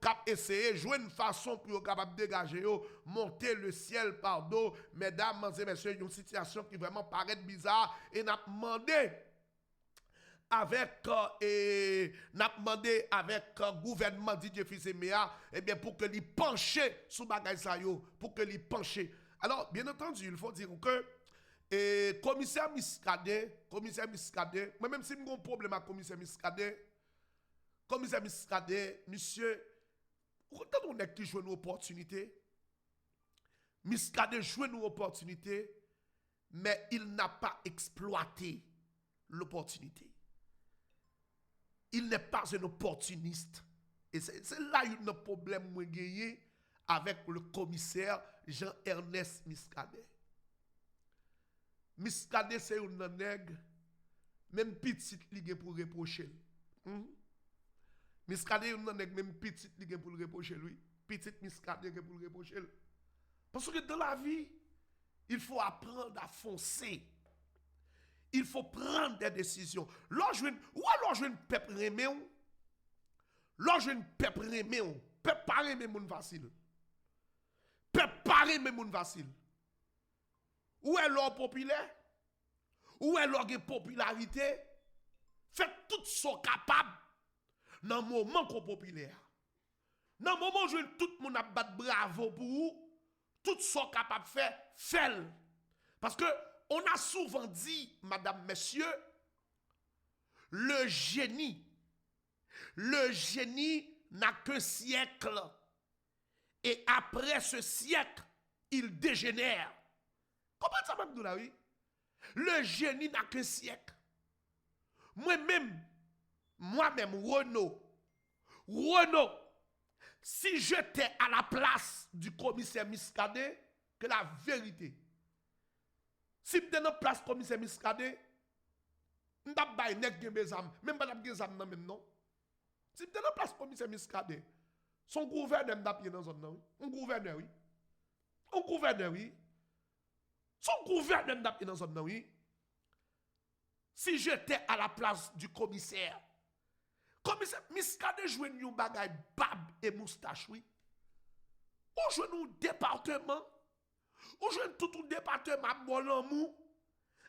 qu'à essayer de jouer une façon pour capable dégager monter le ciel par dos. Mesdames et messieurs, une situation qui vraiment paraît bizarre et n'a demandé avec gouvernement Didier Fils-Aimé pour que les penche sous bagay sa yo, pour que les penche. Alors bien entendu, il faut dire que commissaire Miscadet, moi même si j'ai un problème avec commissaire Miscadet, monsieur, quand on est qui joue une opportunité, Miscadet joue une opportunité, mais il n'a pas exploité l'opportunité. Il n'est pas un opportuniste. Et c'est là qu'il y a un problème gagné avec le commissaire Jean-Ernest Miscadet. Miscadet, c'est un nègre, même petit ligue pour reprocher. Miscadet, c'est un nègre, même petit ligue pour reprocher lui. Petit Miscadet pour reprocher. Parce que dans la vie, il faut apprendre à foncer. Il faut prendre des décisions. Lorsque je ne peuple remé, lorsque je ne peuple remé, peuple pas remé moun facile. Peuple pas remé moun facile. Où est l'or populaire? Où est l'or popularité? Faites tout ce capable dans le moment qu'on populaire. Dans le moment où tout le monde a battu bravo pour vous, tout ce capable de faire, fait. Parce que on a souvent dit, madame, messieurs, le génie n'a qu'un siècle. Et après ce siècle, il dégénère. Comment ça, même, oui? Le génie n'a qu'un siècle. Moi-même, Renaud, si j'étais à la place du commissaire Miscadet, que la vérité, si je suis à la place du commissaire Miscadet, je ne vais pas nek gen bezam, même pas gen zam nan même non. Si je suis à la place du commissaire Miscadet, son gouverneur m'a pied dans zone nan, un gouverneur oui. Un gouverneur oui. Son gouverneur m'a pied dans zone nan oui. Si j'étais à la place du commissaire Miscadet joue une bagaille bab et moustache oui. Ou joue nous département, Ou je tout département à bon l'amour,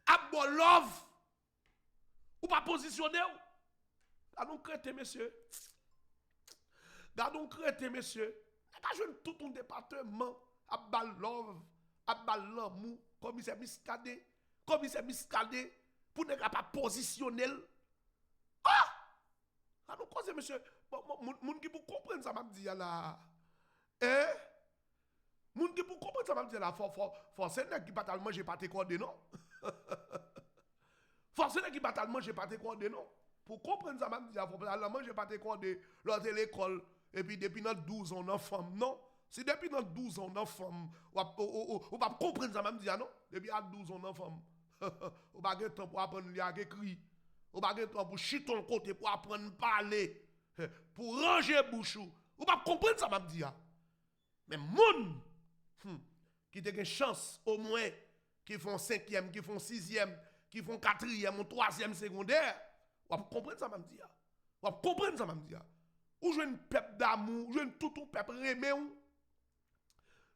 à bon love. Ou pas positionné. Gardons crété, monsieur. Gardons crété, monsieur. Je tout un département à bon love, à bon l'amour, comme il s'est miscadé. Comme il s'est miscadé pour ne pas positionner. Ah, nous cause, monsieur. Moun qui pour comprendre ça, m'a dit là. Eh? Moun qui pour comprendre ça, m'a dit là. Forcément, qui pas manger pas tes cordées, non? Forcément, qui pas manger pas tes cordées, non? Pour comprendre ça, m'a dit là. Faut pas manger pas tes cordées lors de l'école. Et puis, depuis notre 12 ans, on a femme, non? Si depuis notre 12 ans, on a femme, on va comprendre ça, m'a dit là, non? Depuis à 12 ans, on a femme. On va pas de temps pour apprendre à écrire. On va pas de temps pour chuter ton côté, pour apprendre à parler. Pour ranger bouche. On va comprendre ça, m'a dit là. Mais moun qui a une chance au moins, qui font 5e, qui font 6e, qui font 4e ou 3e secondaire, on va comprendre ça, m'a dit là. On va comprendre ça, m'a dit là. Ou je un peuple d'amour, je tout peuple remé ou.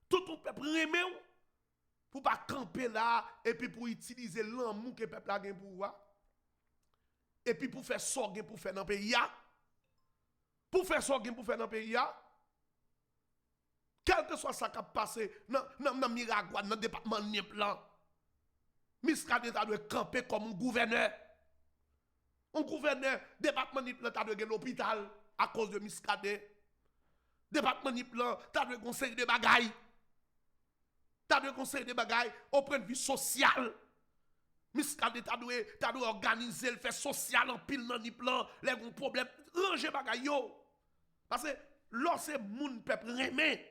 Tout peuple remé ou. Pour pas camper là et puis pour utiliser l'amour que le peuple a gagné pour voir. Et puis pour faire sorgue pour faire dans le pays. Pour faire sorgue pour faire dans le pays. Quel que soit ça qui a passé dans Miragua, dans le département de Niplan, Miskade doit camper comme un gouverneur. Un gouverneur, département de Niplan, doit gagner l'hôpital à cause de Miskade. Département de Niplan, doit conseiller de bagailles. T'as de conseil de bagailles au point de vue social. Miskade t'as dû organiser le fait social en pile dans ni plan, les gros problèmes, ranger bagaille yo. Parce que lorsque moun peuple remé,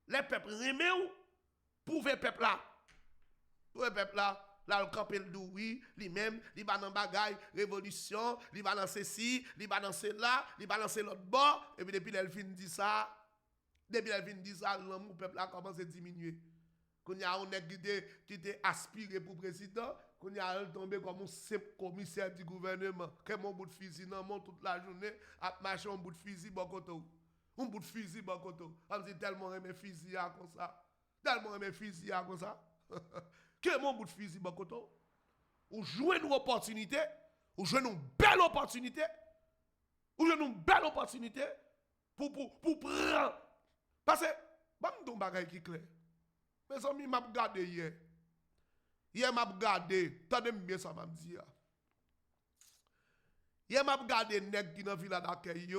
les peuples remé ou pour le peuple là. Pour le peuple là, là le camp le doui, lui-même, il va dans bagaille, révolution, il va dans ceci, il va dans cela, il va dans l'autre bord et puis depuis elle fin dit ça, l'amour peuple là commence à diminuer. Quand il y a un qui était aspiré pour président, quand il y a tombé comme un simple commissaire du gouvernement, qui mon bout de fusil dans mon toute la journée, à marcher un bout de fusil bon côté. Un bout de fusil bon côté. On dit tellement aimer fusil comme ça. Tellement aimer fusil comme ça. Qui mon bout de fusil bon côté? Ou jouer une opportunité, ou jouer une belle opportunité, ou jouer une belle opportunité pour prendre. Parce que, je vais vous dire qui est clair. Mes amis, je vais regarder hier. Hier, je vais regarder. Tendez bien ça, je vais dire. Hier, je vais regarder les nègres qui sont dans la ville d'accueil.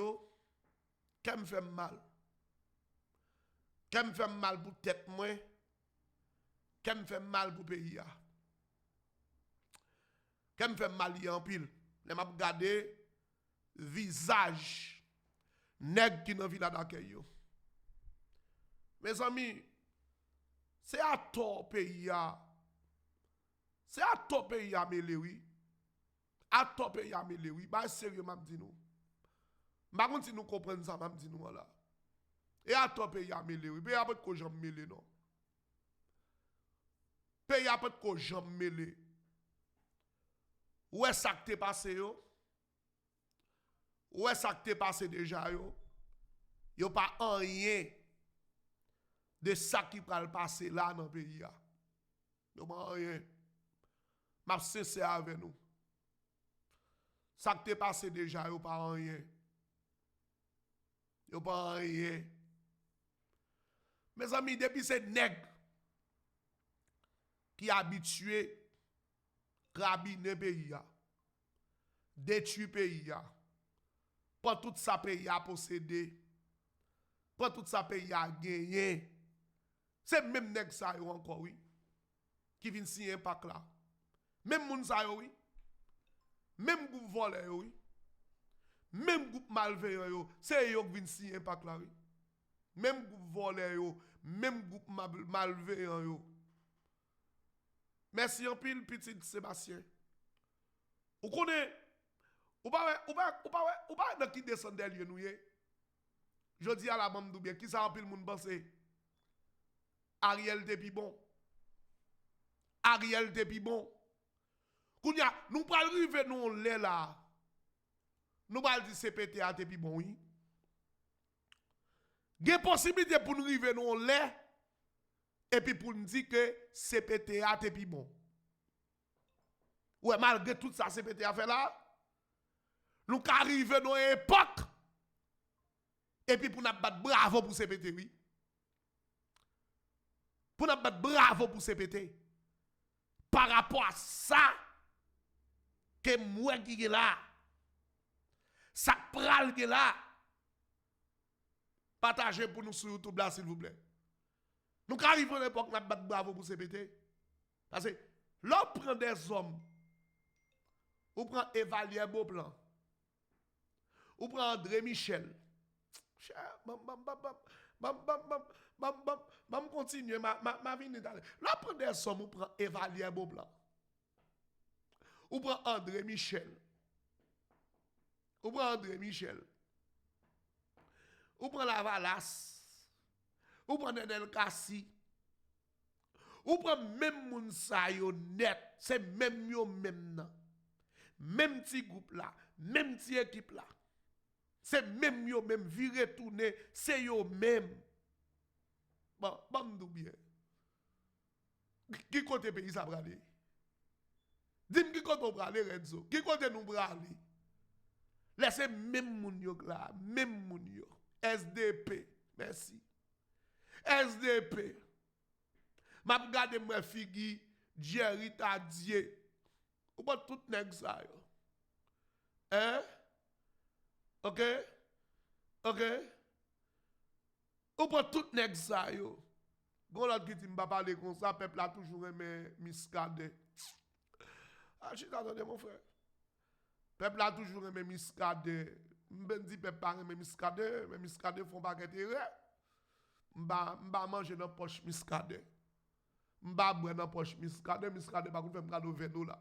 Qui me fait mal. Qui me fait mal pour tête moi. Qui me fait mal pour pays. Qui me fait mal en pile. Je vais regarder le visage nègres qui sont dans la ville d'accueil. Mes amis, c'est à tort pays. C'est à tort pays à mêler, oui. À tort pays à mêler, oui. Bah, sérieux, m'a dit nous. Par contre, si nous comprenons ça, m'a dit nous, là. Et à tort pays à mêler, oui. Pays à pas de quoi j'aime mêler, non. Pays à pas de quoi j'aime mêler. Où est-ce que t'es passé, yo? Où est-ce que t'es passé déjà, yo? Yo pas rien de ça qui va le passer là dans le pays. Yo pas rien. M'a sincère avec nous. Ça qui t'est passé déjà, yo pas rien. Yo pas rien. Mes amis, depuis ces nègres qui habitués rabiner pays, détruire pays, pas tout ça pays à posséder, pas tout ça pays à gagner. C'est même nègre ça yo encore, oui, qui vient signer un pacte là. Même moun sa yo, oui. Même groupe volé, oui. Même groupe malveillant, yo. C'est yo qui vient signer un pacte là, oui. Même groupe volé, yo. Même groupe malveillant, yo. Merci en pile, petit Sébastien. Vous connaissez, ou pas dans qui descend derrière nous, je dis à la bande bien, qui ça en pile moun pense? Ariel depuis bon. Ariel depuis bon. Kounya, nous pas arriver nous lè là. Nous pas dire CPTA depuis bon, oui. Gen possibilité pour nous arriver nous lè et puis pour nous dire que CPTA est plus bon. Ouais, malgré tout ça, CPTA fait là, nous arrivons dans une époque, et puis pour nous battre bravo pour CPT, oui. Pour nous battre bravo pour CPT. Par rapport à ça, que moi qui est là, ça pral qui est là, partagez pour nous sur YouTube là, s'il vous plaît. Nous arrivons à l'époque, nous battre bravo pour CPT. Parce que l'on prend des hommes, on prend Evalier Beauplan, on prend André Michel. Je continue, ma vie n'est pas. L'on prend des hommes, on prend Evalier Beauplan. On prend André Michel. On prend André Michel. On prend Lavalas. On prend Nenel Kassi. On prend même Mounsa yo net. C'est même yo même nan. Même petit groupe là. Même petit équipe là. C'est même yo même viré tourner. C'est yo même. Bon, m'dou bien. Qui côté pays ça brale? Dis-moi qui côté on brale Renzo? Qui côté nous brale? Laissez même moun yo là, même moun yo. SDP, merci. SDP. M'a regardé moi figi Jerry Tadier. Ou pas tout nèg ça yo. Hein? OK? OK? Ou pas tout nèg ça yo. Gon l'autre qui dit m'pa parler comme ça, peuple a toujours aimé Miskade. Ah, je t'attendais mon frère. Peuple a toujours aimé Miskade. M'ben dit peuple pas aimé Miskade, mais Miskade font pas intérêt. M'ba manger dans poche Miskade. M'ba boire dans poche Miskade, Miskade pas faire m'cadeau $20.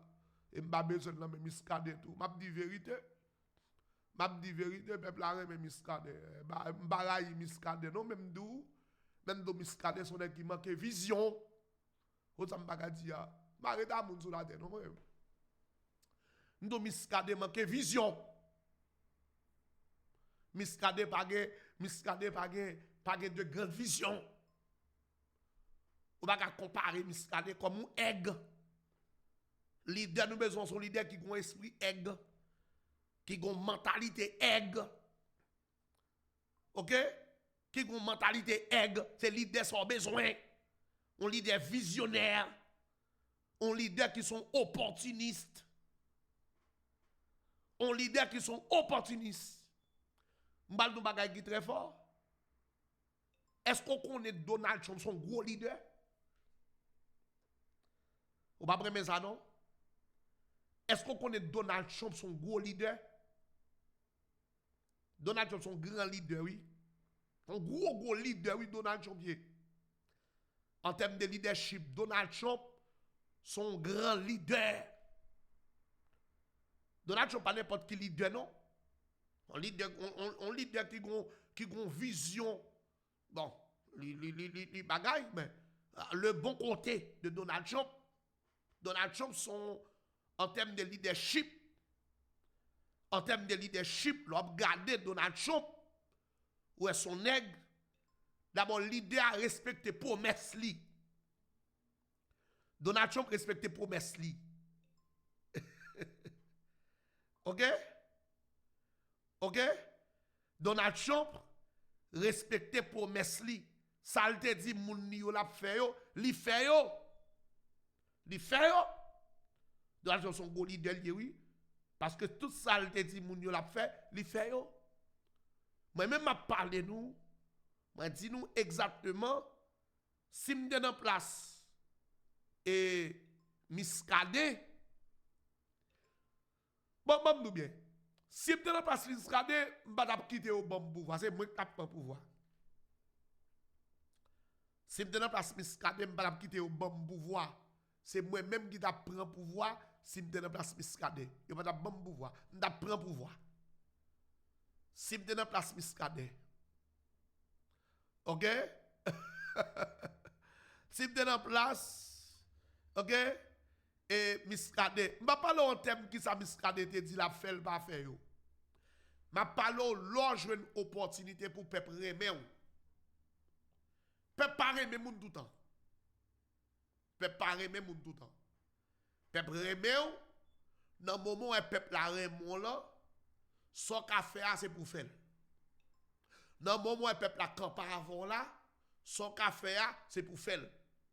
Et m'ba besoin de Miskade tout. M'a dit vérité. M'a dit vérité, peuple a aimé Miskade. M'ba raï Miskade non même dou. Même do Miskade sont des qui manquent vision. Ou ça m'ba dire. M'arrête à moun sur la tête non moi. Nous Miskade manque vision. Miskade pas de grande vision. On va pas comparer Miskade comme un aigle. Leader nous besoin son leader qui a un esprit aigle, qui a une mentalité aigle. OK? Qui a une mentalité aigle, c'est leader sans besoin. On leader visionnaire. On leader qui sont opportunistes. On leader qui sont opportunistes. M'bal nou bagay qui très fort. Est-ce qu'on connaît Donald Trump son gros leader? Ou pas prendre ça non? Est-ce qu'on connaît Donald Trump son gros leader? Donald Trump son grand leader, oui. Un gros leader, oui, Donald Trump. En termes de leadership, Donald Trump son grand leader. Donald Trump pas n'importe qui leader, non? On leader qui a une vision. Bon, les bagailles, mais le bon côté de Donald Trump sont en termes de leadership. En termes de leadership, l'on regarde Donald Trump, où est son nègre. D'abord, leader a respecté promesse li. Donald Trump respecte promesse li. OK? OK? Donald Trump respecte promesse li. Ça le te dit moun ni yo la fait yo, li fait yo. Li fait yo. Donald Trump son gros leader oui. Parce que tout ça le te dit moun yo la fait, li fait yo. Moi même m'a parlé nous, moi dit nous exactement si m'de en place et Miskade. Bon nous bien. Si m'de en place Miskade, m'pa t'a quitter au bon pouvoir, c'est moi qui t'a pas pouvoir. Si m'de en place Miskade, m'pa t'a quitter au bon pouvoir, c'est moi même qui t'a prend pouvoir. Si m'de en place Miskade, yo pas t'a bon pouvoir, m'ta prend pouvoir. Si m'te dans place Miskade. OK? Si m'te dans place, OK? Et Miskade, m'a parlé en terme qui ça Miskade te dit la fait pas faire yo. M'a parlé l'autre une opportunité pour peuple remet ou. Peuple pas remet moun tout temps. Peuple pas remet moun tout le temps. Peuple remet ou, dans le moment où le peuple la remet là, son café c'est pour faire. Dans le moment où le peuple la campe avant là, son café c'est pour faire.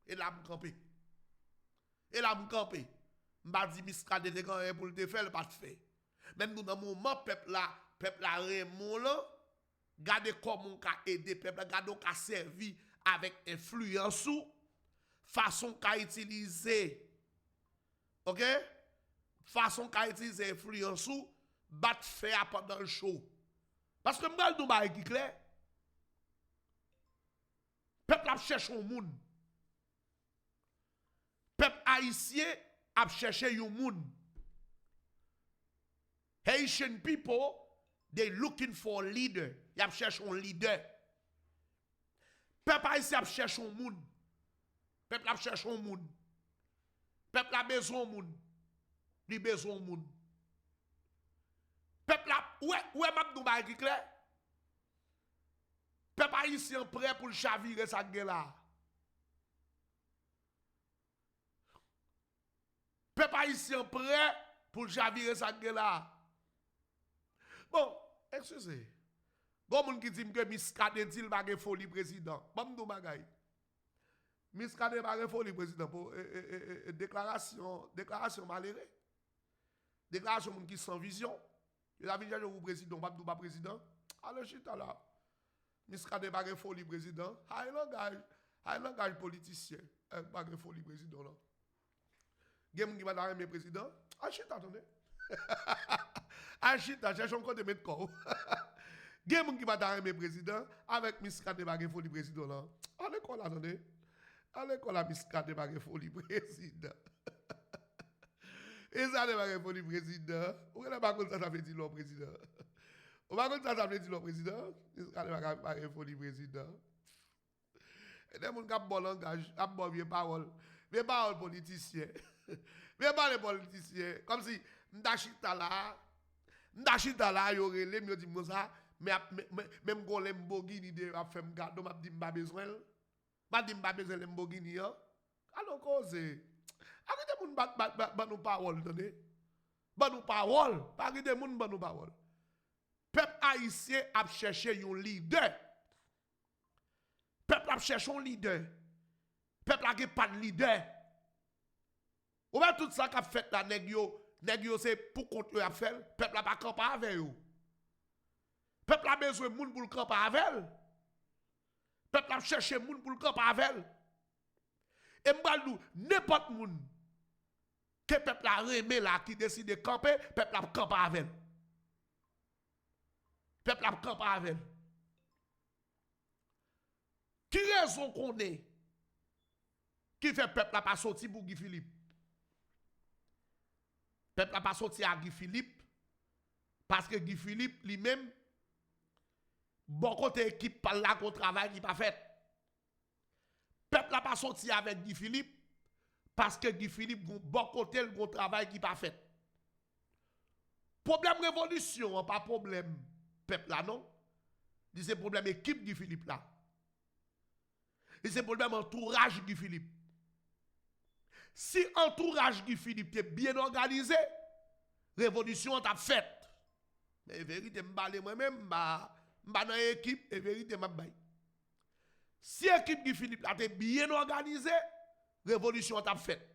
Et là, me camper. Et là, me camper. M'a dit miska de te pour te faire, pas te faire. Même nous, dans le moment peuple la remet là, gardez comment on a aidé peuple, gardez on a servi avec influence ou façon qu'a utiliser. OK? Façon qu'a utiliser influence ou bat faire pendant le show. Parce que m'gal dou ba qui clair. Peuple a cherché un monde. Peuple haïtien a cherché un monde. Haitian people, they looking for a leader. Ils a cherché un leader. Peuple haïtien a cherché un monde. Peuple a cherché un monde. Peuple a besoin de monde. Il a besoin de monde. Peuple a, ouais, m'a ba qui clair. Peuple haïtien prêt pour chavirer sa gueule là. Peuple haïtien prêt pour chavirer sa gueule là. Bon, excusez. Bon moun qui dit que Miskade dit il bagay folie président. Bon m'dou bagay. Miskade bagay folie président pour déclaration malérée. Déclaration moun qui sans vision. Il a vu le président, pas président. Alors chita là. Miskade bagay folie président. Hay langage politicien. Bagay folie président là. Gen moun qui va dans mes président. Ah chita attendez. Achita, cherche encore de mettre corps. Gen moun qui va dans mes président avec Miskade bagay folie président là. À l'école attendez. À l'école la Miskade bagay folie président. Et ça, ne pas le président. Ou ne pas ça, ça veut dire le président. Ou pas ça, ça veut dire le président. Ça ne pas le président. Et des gens qui ont bon langage, qui ont bon vieux parole. Vieux parole politicien. Vieux parole politicien. Comme si, m'dachita là, y aurait les mieux dit ça. Mais même quand les Mbogini de a fait m'gado, m'a dit m'ba besoin. M'a dit m'ba besoin les Mbogini. Alors, cause. Arrêtez moun ban nous parole, attendez. Ban nous parole, arrêtez moun ban nous parole. Peuple haïtien a cherché un leader. Peuple a cherché un leader. Peuple a pas de leader. Ou bien tout ça qu'a fait la nèg yo c'est pour contre eux a fait, peuple a pas camper avec eux. Peuple a besoin de moun pour le camper avec elle. Peuple a cherché moun pour le camper avec elle. Et m'balou n'importe moun que peuple a remet là qui décide de camper, peuple a camper avec. Peuple a camper avec. Qui raison qu'on est qui fait peuple a pas sorti pour Guy Philippe? Peuple a pas sorti à Guy Philippe parce que Guy Philippe lui-même bon côté équipe par là qu'on travail qui pas fait. Peuple n'a pas sorti avec Guy Philippe parce que Guy Philippe bon côté le travail qui pas fait. Problème révolution, pas problème peuple là non. C'est problème équipe Guy Philippe là. C'est problème entourage Guy Philippe. Si entourage Guy Philippe est bien organisé, révolution t'a faite. Mais vérité m'balé moi-même m'ba dans équipe et vérité m'a bay. Si l'équipe Guy Philippe a été bien organisée, révolution t'a faite.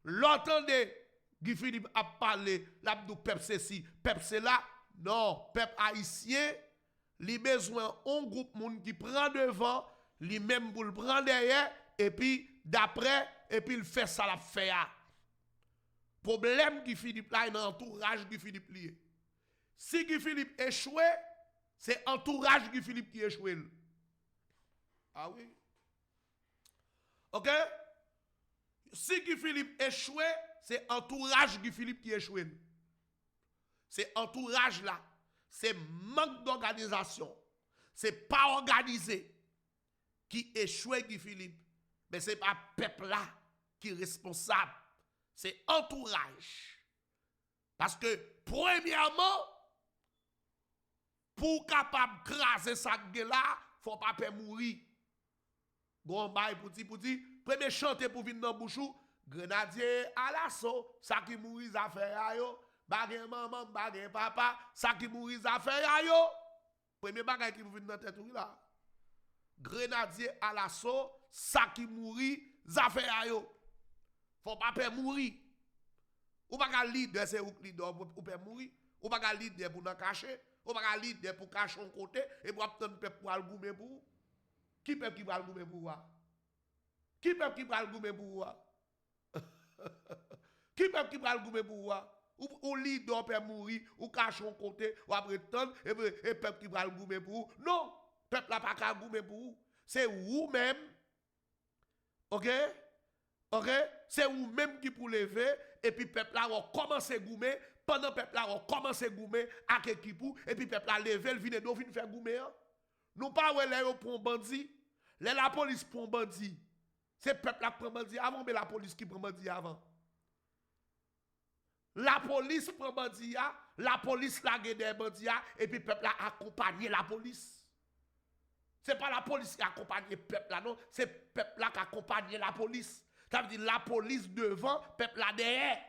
L'entendez, Guy Philippe a parlé, l'abdou peuple ceci, peuple cela. Non, peuple haïtien, il a besoin d'un groupe monde qui prend devant, lui même pour le prendre derrière, et puis d'après, et puis il fait ça la faire. Problème Guy Philippe là, il y a un entourage Guy Philippe lié. Si Guy Philippe échoue, c'est entourage Guy Philippe qui échoue. Ah oui? Ok? Si Guy Philippe échoue, c'est entourage Guy Philippe qui échoue. C'est entourage là. C'est manque d'organisation. C'est pas organisé qui échoue Guy Philippe. Mais c'est pas peuple là qui est responsable. C'est entourage. Parce que, premièrement, pour capable craser sa gueule là, faut pas faire mourir. Bon bail pour ti, premier chanter pour venir dans bouchou, grenadier à l'assaut, ça qui mourit affaire yo, bagay maman, bagay papa, ça qui mourit affaire yo. Premier bagay qui vous venir dans tête là. Grenadier à l'assaut, ça qui mourit affaire yo. Faut pas peur mourir. Ou pas leader c'est ou leader ou peur mourir, ou pas leader pour nan cacher, ou pas leader pour cacher un côté et pour attendre peuple pour al goumer pour. Qui peut qui va le goumer pour moi? Qui peut qui va le goumer pour moi? Qui peut qui va le goumer pour moi? Ou leader peut mourir, ou cache un côté, ou après temps, et peuple qui va le goumer pour vous. Non, peuple n'a pas qu'à goumer pour vous. C'est vous-même. Ok? Ok? C'est vous-même qui pour lever, et puis peuple là va commencer à goumer. Pendant peuple là va commencer à goumer, à qui pour, et puis peuple là lever, vient de faire goumer. Nous pas ouais là pour un bandit, la police prend bandit. C'est peuple qui prend bandit avant mais la police qui prend bandit avant. La police prend bandit, la police la des bandits et puis peuple a accompagné la police. C'est pas la police qui accompagne le peuple là non, c'est peuple là qui accompagne la police. Ça veut dire la police devant, peuple là derrière.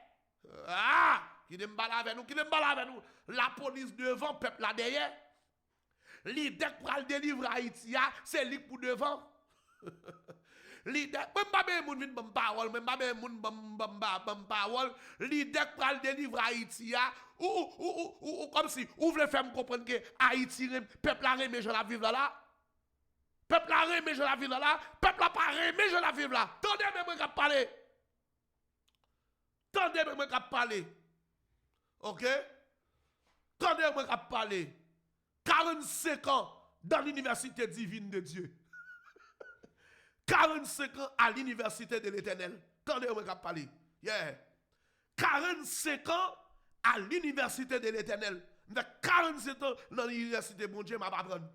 Ah, qui ne m'bala avec nous, qui ne m'bala avec nous. La police devant, peuple là derrière. L'idée pour le délivrer Haïti, c'est lui pour devant. L'idée, même pas bien moun vin bam parole, même pas bien moun bam parole. L'idée pour le délivrer Haïti, ou comme si, ou voulez faire me comprendre que Haïti, peuple a remis je la vivre là. Peuple a remis je la vivre là. Peuple a pas remis je la vivre là. Tendez même moi parler. Tendez même moi parler. OK? Tendez moi parler. 45 ans dans l'université divine de Dieu. 45 ans à l'université de l'Éternel. Tendez-moi qu'à parler. Yeah. 45 ans à l'université de l'Éternel. 47 ans dans l'université, mon Dieu, m'a pas apprendre.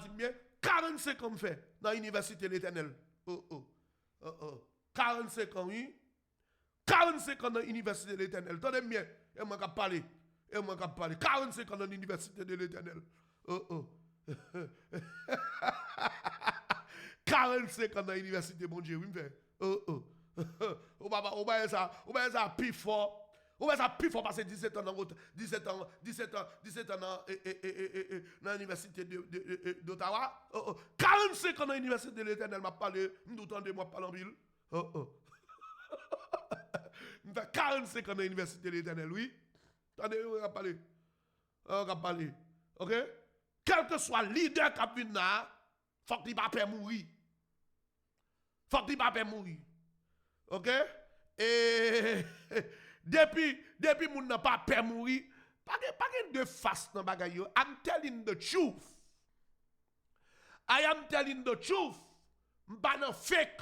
Dis bien, 45 ans me fait dans l'université de l'Éternel. 45 ans, oui. 45 ans dans l'université de l'Éternel. Tendez-moi bien, et moi qu'à parler. Et moi qu'à parler. 45 ans dans l'université de l'Éternel. 45 ans dans l'université, mon Dieu, oui, me fait. On va ça plus fort. On va ça plus fort parce que 17 ans dans l'université d'Ottawa. 45 ans dans l'université de l'Éternel m'a parlé, m'entendez-moi parler en ville. 45 ans dans l'université de l'Éternel, oui. Attendez, on va parler. On va parler. OK? Quel que soit le leader qui a venu là, il faut qu'il ne pas mourir. Faut qu'il ne pas mourir. OK? Et depuis moun n'a pas peur mourir, pas de face dans bagay yo. I'm telling the truth. I am telling the truth. M'pa nan fake.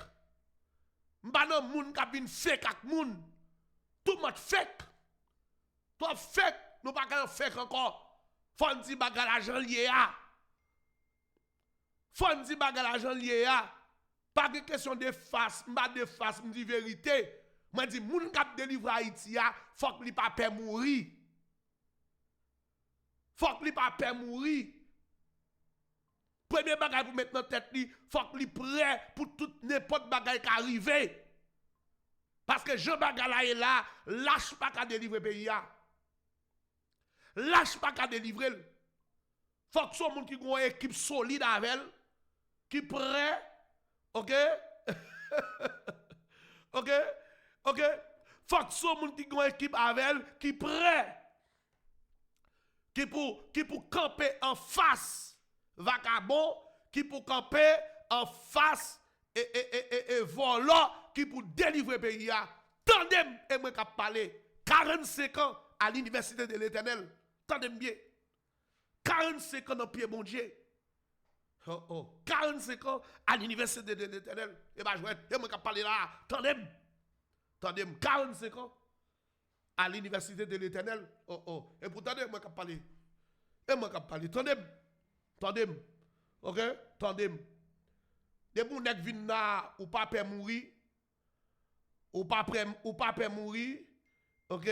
M'pa nan moun ka vin fake ak moun. Tout much fake. Toi fake, nous pas qu'un fake encore. Faut di bagay l'argent lié a. Faut di bagay l'argent lié a. Pas de question de face, m'pa de face, m'di vérité. Moi dis moun k'ap délivrer Haïti a, faut que li pa peur mourir. Faut que li pa peur mourir. Premier bagay pour mettre dans tête li, faut que li prêt pour tout n'importe bagay qui arrive. Parce que Jean bagay là, lâche pas qu'à délivrer pays a. Lâche pas qu'à délivrer. Faut que ce monde qui a une équipe solide avec elle, qui prêt, OK? OK? OK? Faut que ce monde qui a une équipe avec elle, qui prêt, qui pour camper en face vagabond, qui pour camper en face et volant, qui pour délivrer pays. Tandem et moi qui parler 45 ans à l'université de l'Éternel. Tendez bien. 45 ans dans pied bon Dieu. 45 ans à l'université de l'Éternel. Et bah jouer, et moi qui parler là, tendez. 45 ans à l'université de l'Éternel. Et pourtant moi qui parler. Et moi qui parler, tendez. OK? Tendez. Des moun nek vinn là ou pas peur mourir. Ou pas peur mourir. OK?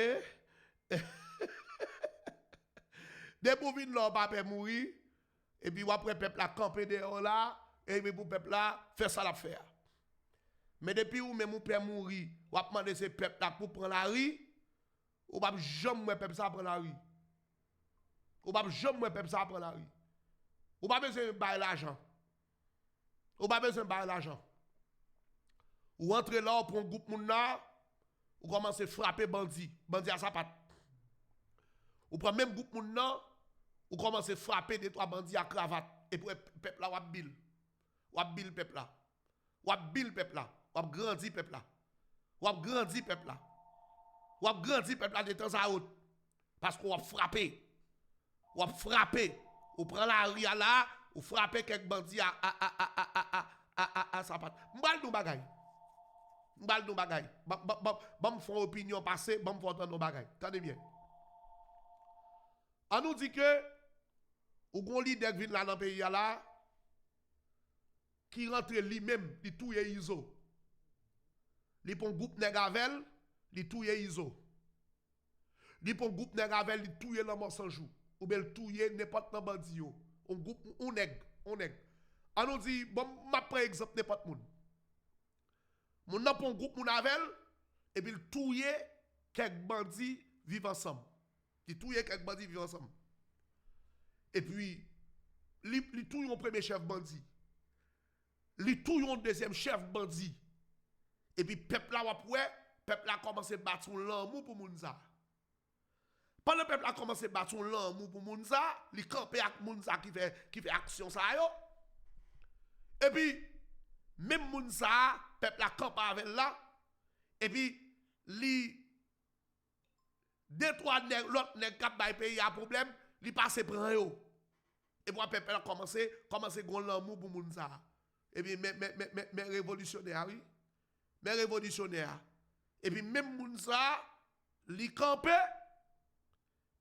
Des moun vinn là ou pas peur mourir. Et puis après peuple a campé dehors là, et mais pour peuple là, faire ça la faire. Mais depuis où même mon père mourir, ou a demandé ce peuple là pour prendre la rue, ou pas jamais peuple ça prendre la rue. Ou pas jamais peuple ça prendre la rue. Ou pas besoin de bailler l'argent. Ou pas besoin de bailler l'argent. Ou entre là pour un groupe moun là, ou commence à frapper bandit à sa patte. Ou prend même groupe moun là, ou commence à frapper des trois bandits à cravate et pour peuple là ou bil peuple là. Ou bil peuple là. Ou grandi peuple là. Ou grandi peuple là. Ou grandi peuple là de temps à autre parce qu'on a frappé. Ou frappé. Ou prend la rue là, ou frapper quelques bandits à sa patte. M'bal nou bagay. M'bal nou bagay. Bam font opinion passée, bam font entendre nou bagay. Tenez bien. On nous dit que ou gon leader qui vient là dans le pays là qui rentre lui-même, il touye Iso. Li pon groupe Negavel, li touye Iso. Li pon groupe Negavel, li touye l'homme sans jour. Ou bien touye n'importe quel bandit yo. On groupe on nèg. On nous dit bon m'a prend exemple n'importe moun. Mon nan pon groupe moun avel et puis il touye quelques bandits vivent ensemble. Il touye quelques bandits vivent ensemble. Et puis li touye un premier chef bandit. Li touye un deuxième chef bandit. Et puis peuple là peuple là commence à battre l'amour pour Mounza. Pendant peuple a commencé à battre l'amour pour Mounza, li campé avec Mounza qui fait action ça yo. Et puis même Mounza, peuple a campé avec là. Et puis li deux trois l'autre nèg k'ap bay pays a problème, li passe prend yo. Et puis peuple a commencé gon l'amour pour Mounza. Et puis mais révolutionnaire oui. Mais révolutionnaire. Et puis même Mounza li campé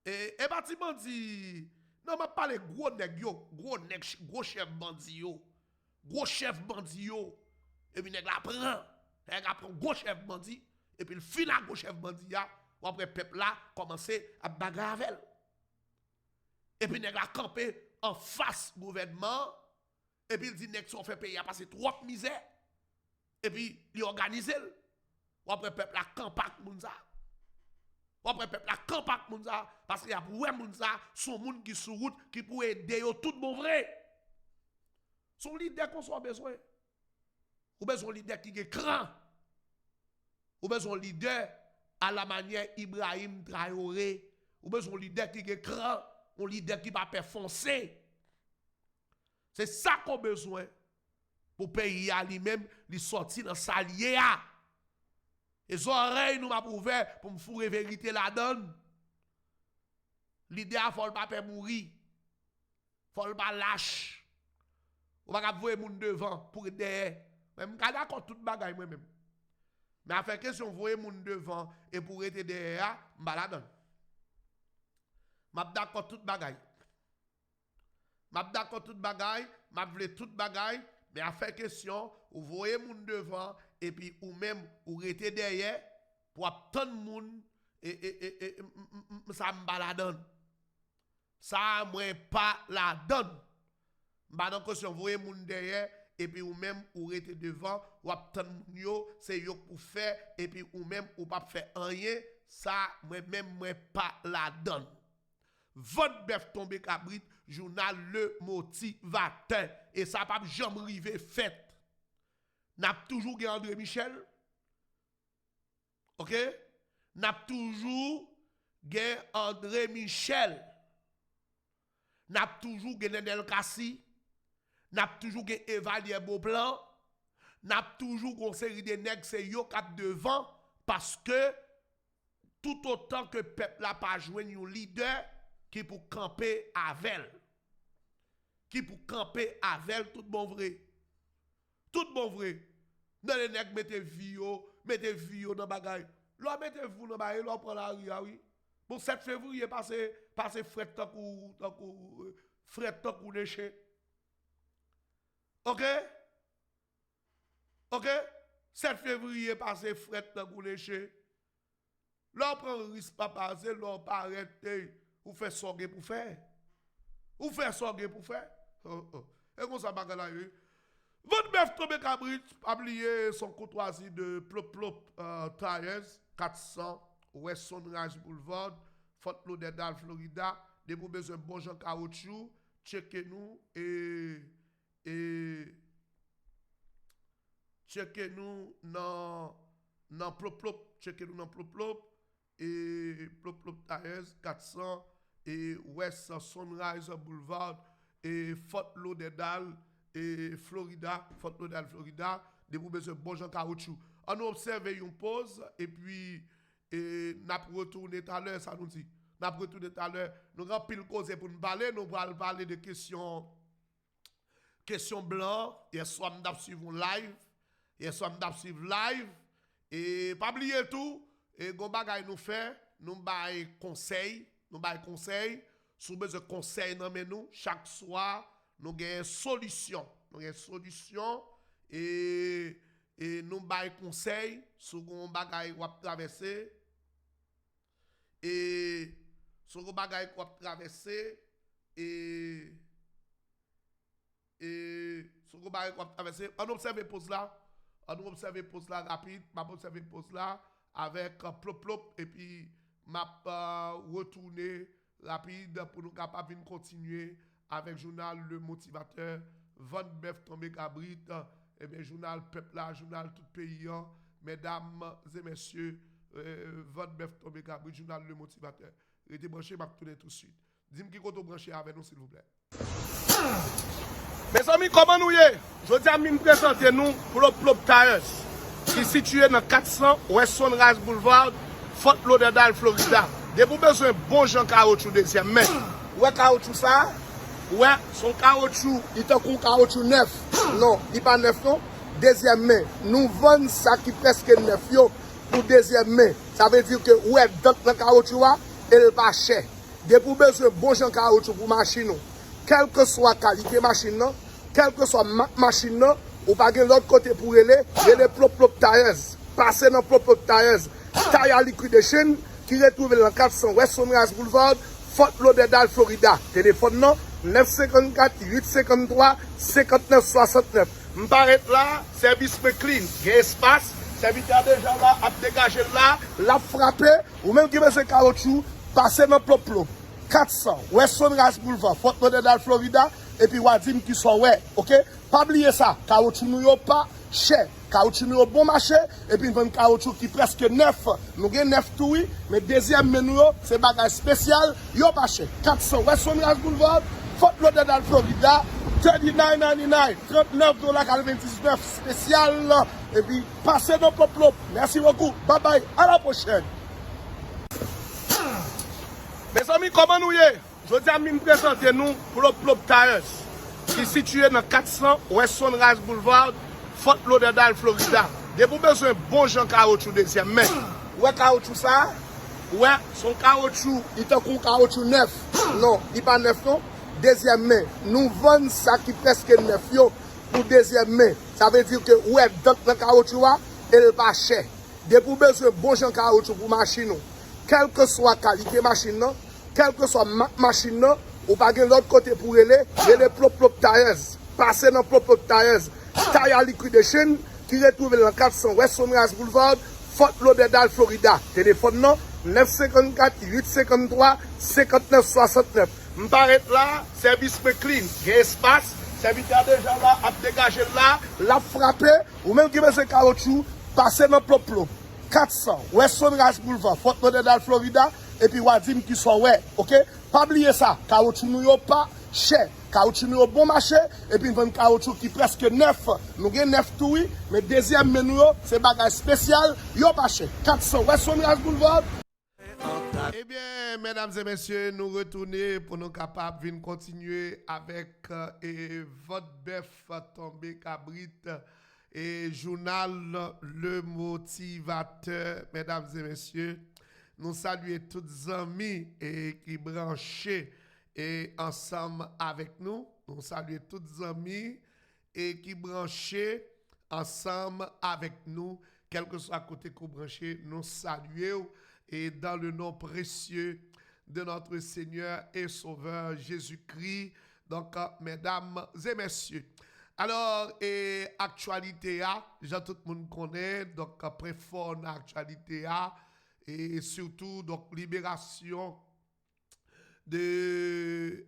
et bâtiment dit non m'a parlé gros nèg yo, gros chef bandi yo. Gros chef bandi yo. Et puis nèg la prend gros chef bandi et puis le fin à gros chef bandi ya, ou après peuple là commencer à bagarre avec. Et puis nèg la camper en face gouvernement et puis il dit nèg son fait payer a passer trop misère. Et puis il organise ou après peuple la campak Mounza. Ou après peuple la campak Mounza parce qu'il y a pour Mounza son monde qui sur route qui pour aider yo tout bon vrai. Son leader qu'on soit besoin. Ou besoin leader qui est grand. Ou besoin leader à la manière Ibrahim Traoré. Ou besoin leader qui est grand, un leader qui va faire foncer. C'est ça qu'on a besoin pour pays à lui-même, lui sortir dans sa liée. Les oreilles nous m'a ouvert pour me fourrer vérité la donne. L'idée il faut pas faire mourir. Faut pas lâche. On va voir moun devant pour derrière. Même quand d'accord toute bagaille moi même. Mais à faire question voyer moun devant et pour être derrière, m'ba la donne. M'a d'accord toute bagaille. M'a d'accord toute bagaille, m'a vle toute bagaille, mais à faire question, ou voyez moun devant et puis ou même ou rete derrière pour attendre moun et ça m'ba la donne. Ça moi pas la donne. M'ba dans question voyez moun derrière et puis ou même ou rete devant ou attendre moun yo, c'est yo pour faire et puis ou même ou pas faire rien, ça moi même moi pas la donne. Votre bœuf tombé cabrit, journal Le Motivateur. Et ça pas jamais arrivé fait. N'a toujours gagné André Michel. OK? N'a toujours gagné André Michel. N'a toujours gagné Nel Kassi. N'a toujours gagné Evalier Beauplan. N'a toujours une série de nègres c'est yo cap devant parce que tout autant que peuple n'a pas joué un leader qui pour camper avec. Qui pour camper avec tout bon vrai. Tout bon vrai. Dans les nègres mettez vie dans bagaille. Là mettez vous dans bagaille, là prend la rue oui. Pour 7 février passer fret tant ou déchet. OK? OK? 7 février passer fret tant ou déchet. Là prend risque pas passer, là pas arrêter. Ou fait sorguer pour faire. Ou faire sorguer pour faire. Et comme ça, bagaille là, Votre bœuf tombé cabrit, oublié son courtoisie de Plop Plop Tires, 400 West Sunrise Boulevard, Fort Lauderdale, Florida. Des pour besoin de bon gens caoutchouc, checkez-nous et checkez-nous dans Plop Plop, checkez-nous dans Plop Plop et Plop Plop Tires, 400 et West Sunrise Boulevard et Fort Lauderdale et Florida, Fort Lauderdale, Florida, des pour besoin de bon gens caoutchouc. On observe une pause et puis n'a retourné tout à l'heure, ça nous dit. N'a retourné tout à l'heure, nous avons pile cause pour nous parler, nous allons parler de questions blancs. Hier soir, nous avons suivi live. Hier soir, nous avons suivi live. Et pas oublier tout, et gon bagay nous fait, nous bail conseil, sous besoin de conseil dans nous, chaque soir, nous avons solution. Nous avons solution et nous bail conseil sur gon bagay ou traverser. Et sur gon bagay ou traverser et sur gon bagay ou traverser. On observe pause là. On observe pause là rapide. M'a observé pause là avec Plop Plop et puis m'a retourné rapide pour nous capables de continuer avec journal Le Motivateur, Van Bef Tombé Cabrit, et bien journal Peuple là, journal Tout Pays, mesdames et messieurs, Van Bef Tombé Cabrit, journal Le Motivateur. Restez branché, m'a tourner tout de suite. Dis-moi qui compte brancher avec nous s'il vous plaît. Mes amis, comment nous y est? Je dis à me présenter nous pour le Plop Tires, qui est situé dans 400 West Sunrise Boulevard, Fort Lauderdale, Florida. Des pour besoin de bon gens caoutchouc deuxième main. Ouais, caoutchouc ça? Ouais, son caoutchouc, il est un caoutchouc neuf. Non, il n'est pas neuf, non. Deuxième main. Nous vendons ça qui est presque neuf yo, pour deuxième main. Ça veut dire que, ouais, dans le caoutchouc, il n'est pas cher. Des pour besoin de bon gens caoutchouc pour machine. Quelle que soit la qualité machine, quelle que soit la machine, ou pas de l'autre côté pour les Plop Plop Tires. Passez dans Plop Plop Tires, Tire Liquidation, qui retrouve dans 400 West Sunrise Boulevard, Fort Lauderdale, Florida. Téléphone non 954 853 59 69. M'arrête là, service clean, il y a espace, serviteur déjà là, à dégager là, la frapper, ou même qui veut ce caoutchouc, passez dans Plop Plop. 400 West Sunrise Boulevard, Fort Lauderdale, Florida, et puis Wadim qui sont ouais, ok? Pas oublier ça, caoutchouc nous pas cher, caoutchouc nous bon marché, et puis un caoutchouc qui presque neuf, nous avons neuf tout, oui, mais deuxième menu, c'est bagage spécial, yo pas cher. 400 West Sunrise Boulevard, Fort Lauderdale, Florida, $39.99, $39.99 spécial, et puis passez dans Plop Plop. Merci beaucoup, bye bye, à la prochaine. Mes amis, comment nous y est? Je dis à me présenter nous pour le Plop Tires, qui est situé dans 400 West Sunrise Boulevard, Fort Lauderdale, Florida. Des pour besoin de bon gens caoutchouc deuxième main. Ouais, caoutchouc ça? Ouais, son caoutchouc, il est un caoutchouc neuf. Non, il n'est pas neuf, non. Deuxième main. Nous vendons ça qui est presque neuf yo, pour deuxième main. Ça veut dire que, ouais, dans le caoutchouc, il n'est pas cher. Des pour besoin de bon gens caoutchouc pour machine. Quelle que soit la qualité machine, quelle que soit la machine, ou pas de l'autre côté pour les Plop Plop Tires. Passez dans Plop Plop Tires, Tire Liquidation, qui retrouve dans 400 West Sunrise Boulevard, Fort Lauderdale, Florida. Téléphone non 954 853 59 69. M'arrête là, service clean, il y a espace, serviteur déjà là, à dégager là, la frapper, ou même qui veut ce caoutchouc, passez dans Plop Plop. 400 West Sunrise Boulevard, Fort Lauderdale, Florida, et puis Wadim qui sont ouais, ok? Pas oublier ça, caoutchouc nous pas cher, caoutchouc nous bon marché, et puis un caoutchouc qui presque neuf, nous avons neuf tout, oui, mais deuxième menu, c'est bagage spécial, yo pas cher. 400 West Sunrise Boulevard. Eh bien, mesdames et messieurs, nous retournons pour nous capables de continuer avec votre bœuf tombé cabrit. Et journal Le Motivateur, mesdames et messieurs, nous saluons tous les amis qui branchés et ensemble avec nous. Nous saluons tous les amis qui branchés ensemble avec nous, quel que soit côté qu'on branché, nous saluons et dans le nom précieux de notre Seigneur et Sauveur Jésus-Christ. Donc, mesdames et messieurs, Alors, et actualité, tout le monde connaît, donc après fort actualité, et surtout, donc libération de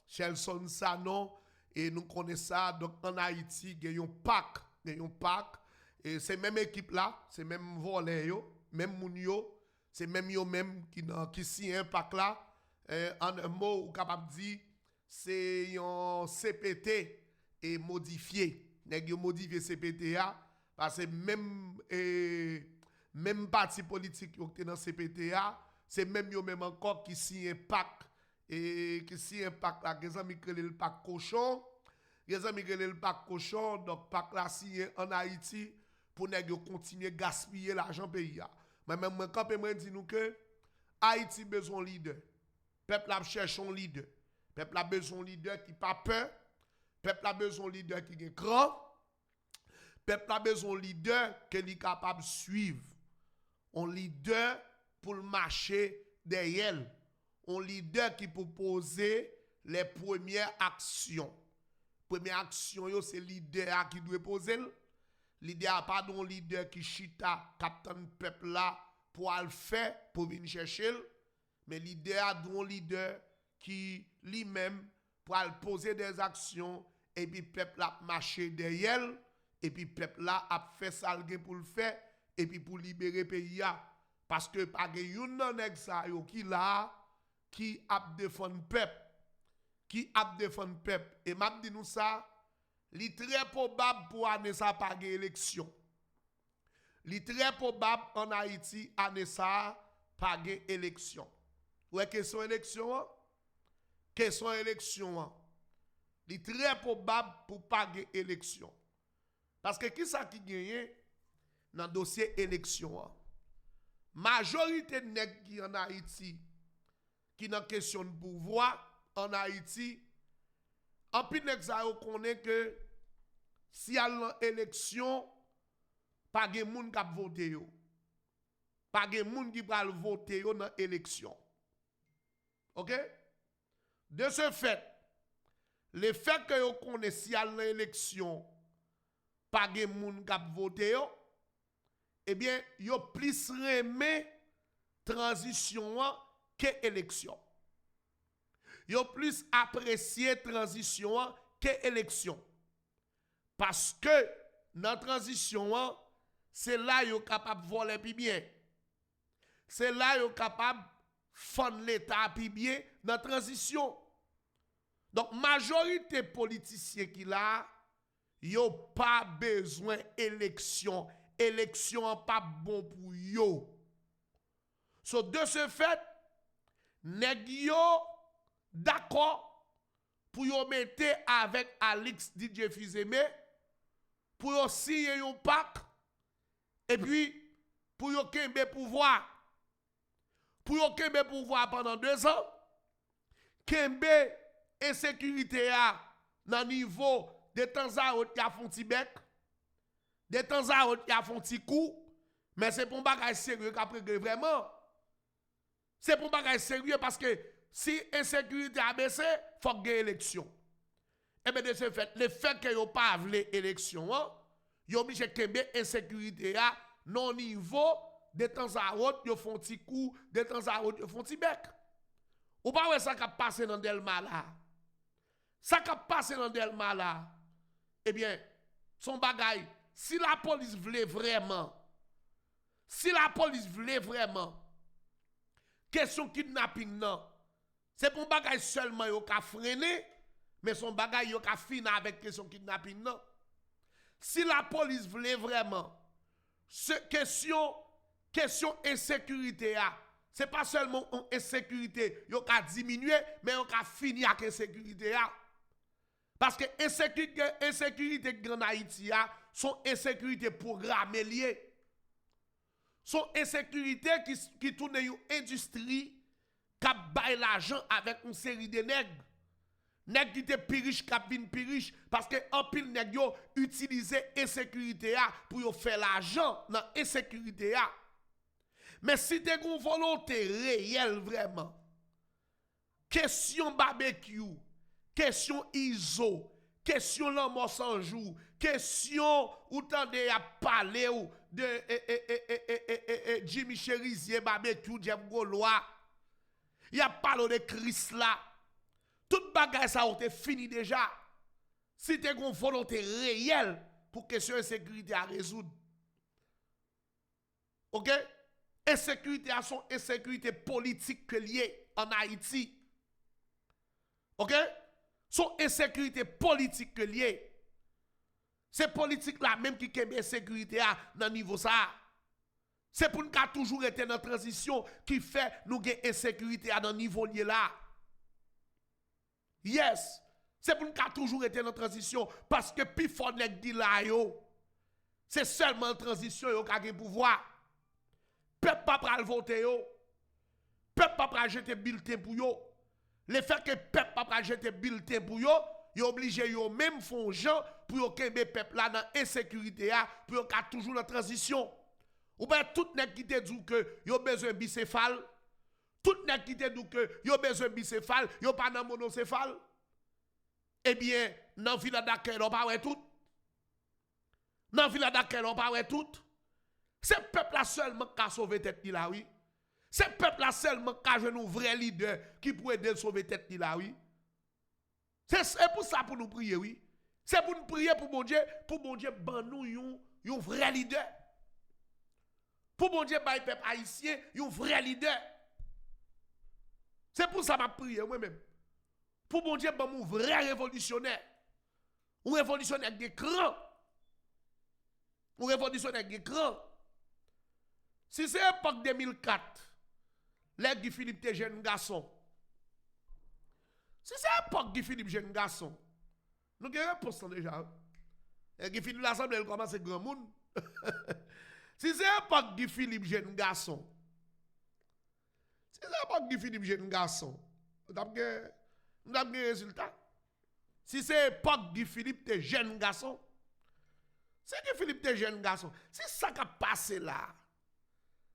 Chelson Sanon, et nous connaissons ça, donc en Haïti, il y a un pack, et c'est même équipe là, c'est même volet, même Mounio, c'est même yo même qui signe un pack là, en un mot, ou capable de dire, c'est un CPT et modifié. Nèg yo modifié CPTA parce que même parti politique qui est dans CPTA, c'est même yo même encore qui signe un pacte et qui signe un pacte là, les amis créent le pacte cochon. Les amis créent le pacte cochon, donc pacte là signé en Haïti pour nèg yo continuer gaspiller l'argent pays. Mais même moi quand moi dit nous que Haïti besoin leader. Peuple a cherche un leader. Peuple a besoin de leader qui pas peur. Peuple a besoin de leader qui est grand. Peuple a besoin de leader qui est capable de suivre. Un leader pour marcher derrière. Un leader qui peut poser les premières actions. Première action, c'est le leader qui doit poser. Leader pas un leader qui chita captain peuple là pour le faire, pour venir chercher. Mais leader a un leader qui lui-même pour poser des actions et puis peuple a marché derrière et puis peuple là a fait ça pour le faire et puis pour libérer le pays parce que pas yon nan nèg sa yo qui a défendre peuple et m'a dit nous ça li très probable pour année ça pas élection li très probable en Haïti année ça pas élection ouais question élection question élection il est très probable pour pas gagner élection. Parce que qui ça qui gagne dans le dossier élection? Majorité de nèg qui en Haïti, qui dans question de pouvoir en Haïti, en plus nèg ça connaît que si y a l'élection, pas de moun qui voter yo. Pas de moun qui va voter yo dans l'élection. OK? De ce fait, le fait que vous connaissez à l'élection, pas de moun qui voté, eh bien, vous plus remet transition que élection. Vous plus apprécié transition que élection. Parce que dans la transition, c'est là que vous capable de voler plus bien. C'est là que vous capable de fondre l'État plus bien dans la transition. Donc, majorité politiciens qui là, yo pas besoin d'élection. Élection pas bon pour yo. So, de ce fait, nèg yo d'accord pour yo mettre avec Alex DJ Fizeme pour yo signer un pacte et puis pour yo kembe pouvoir. Pour yo kembe pouvoir pendant 2 ans, kembe insécurité à dans niveau de temps à autre y a font ti bec de temps à autre y a font ti coup mais c'est pour bagage sérieux qu'après vraiment c'est pour bagage sérieux parce que si insécurité a baissé faut gagner élection et bien de ce fait le fait que yo pas vle élection yo obligé kembe insécurité à non niveau de temps à autre yo font ti coup de temps à autre yo font ti bec ou pas ouais ça qui a passé dans Delma là. Ça qui a passé dans Delma là, eh bien, son bagaille, si la police voulait vraiment, question kidnapping non, c'est pour bagaille seulement yo ka freiner, mais son bagaille yo ka finir avec question kidnapping non. Si la police voulait vraiment, question insécurité c'est pas seulement une insécurité yo ka diminuer, mais yo ka finir avec insécurité parce que insécurité en Haïti sont insécurité programmée liée. Sont insécurité qui tourne une industrie qui baille l'argent avec une série de nègres. Nègres qui te piriche qui vinn piriche parce que en pile nèg yo utiliser insécurité pour faire l'argent dans insécurité Mais si tu as une volonté réelle vraiment, question barbecue, question ISO, question la mort sans jour, question où t'entendez à parler de Jimmy Cherizier, Babetou, Jeff Gaulois. Il y a parlé de Christ là. Toute bagaille ça a été fini déjà. Si tu as une volonté réelle pour question de sécurité à résoudre. OK? Insécurité à son insécurité politique liée en Haïti. OK? Son insécurité politique liée. C'est politique là même qui kembe insécurité à dans niveau ça. C'est pour nous toujours été dans transition qui fait nous gagner insécurité à dans niveau lié là. Yes. C'est pour nous toujours été dans transition parce que plus fort nèg dit là yo. C'est seulement transition yo qui a pouvoir. Peuple pas pral voter yo. Peuple pas pral jeter bulletin pour yo. Le fait que peuple pas pral jeter bulletin pour yo, yo obligé yo même font gens pour yo kembe peuple là dans insécurité pour yo ka toujours dans transition. Ou bien tout nèg qui te dit que yo besoin bicéphale, tout nèg qui te dit que yo besoin bicéphale, yo pas dans monocéphale. Eh bien, dans ville d'accueil on pas ouais tout. Dans ville d'accueil on pas ouais tout. C'est peuple là seulement qui a sauvé tête là oui. C'est peuple là seulement qui a un vrai leader qui pourrait aider sauver tête là oui. C'est pour ça pour nous prier oui. C'est pour nous prier pour mon Dieu ban nous un vrai leader. Pour mon Dieu bay peuple haïtien un vrai leader. C'est pour ça que je prie moi-même. Pour mon Dieu ban un vrai révolutionnaire. Un révolutionnaire de cran. Un révolutionnaire de cran. Si c'est l'époque 2004, les Guy Philippe était jeune garçon. Si c'est l'époque Guy Philippe jeune garçon, nous avons réponse déjà. Guy Philippe l'Assemblée, il commence à grand monde. Si c'est l'époque Guy Philippe jeune garçon, si c'est l'époque Guy Philippe jeune garçon, nous avons un résultat. Si c'est l'époque Guy Philippe était jeune garçon, c'est Guy Philippe était jeune garçon. C'est ça qui a passé là.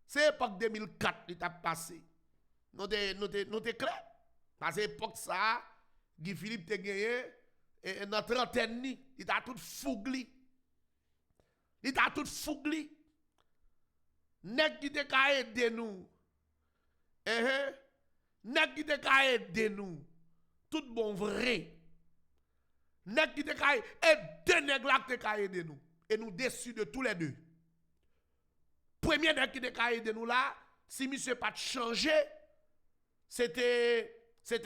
C'est l'époque 2004 qui a passé. Nous t'es clair. Parce que l'époque ça, Guy Philippe t'a gagné et dans trentaine, il t'a tout fougli. Il t'a tout fougli. Nèg qui t'a aidé nous. Nèg qui t'a aidé nous. Tout bon vrai. Nèg qui t'a aidé nèg là qui t'a aidé nous. Et nous déçus de tous les deux. Premier nèg qui t'a aidé nous là, si monsieur pas changé, c'était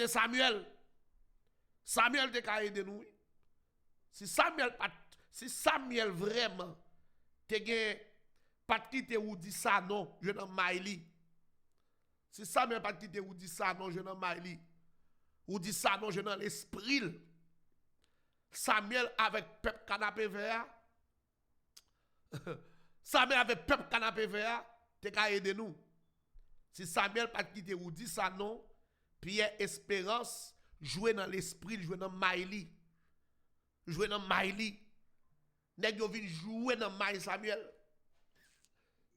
Samuel. Samuel t'a aidé nous. Si Samuel vraiment te pas quitter ou dit ça non, je n'en maili. Si Samuel pas quitter ou dit ça non, je n'en maili. Ou dit ça non, je n'en l'esprit. Samuel avec peuple canapé vert. Samuel avec peuple canapé vert, t'es qu'à aider nous. Si Samuel pas quitter ou dit ça non, Pierre Espérance jouer dans l'esprit, jouer dans Maïli. Jouer dans Maïli. Nèg yo vinn jouer dans Maïli Samuel.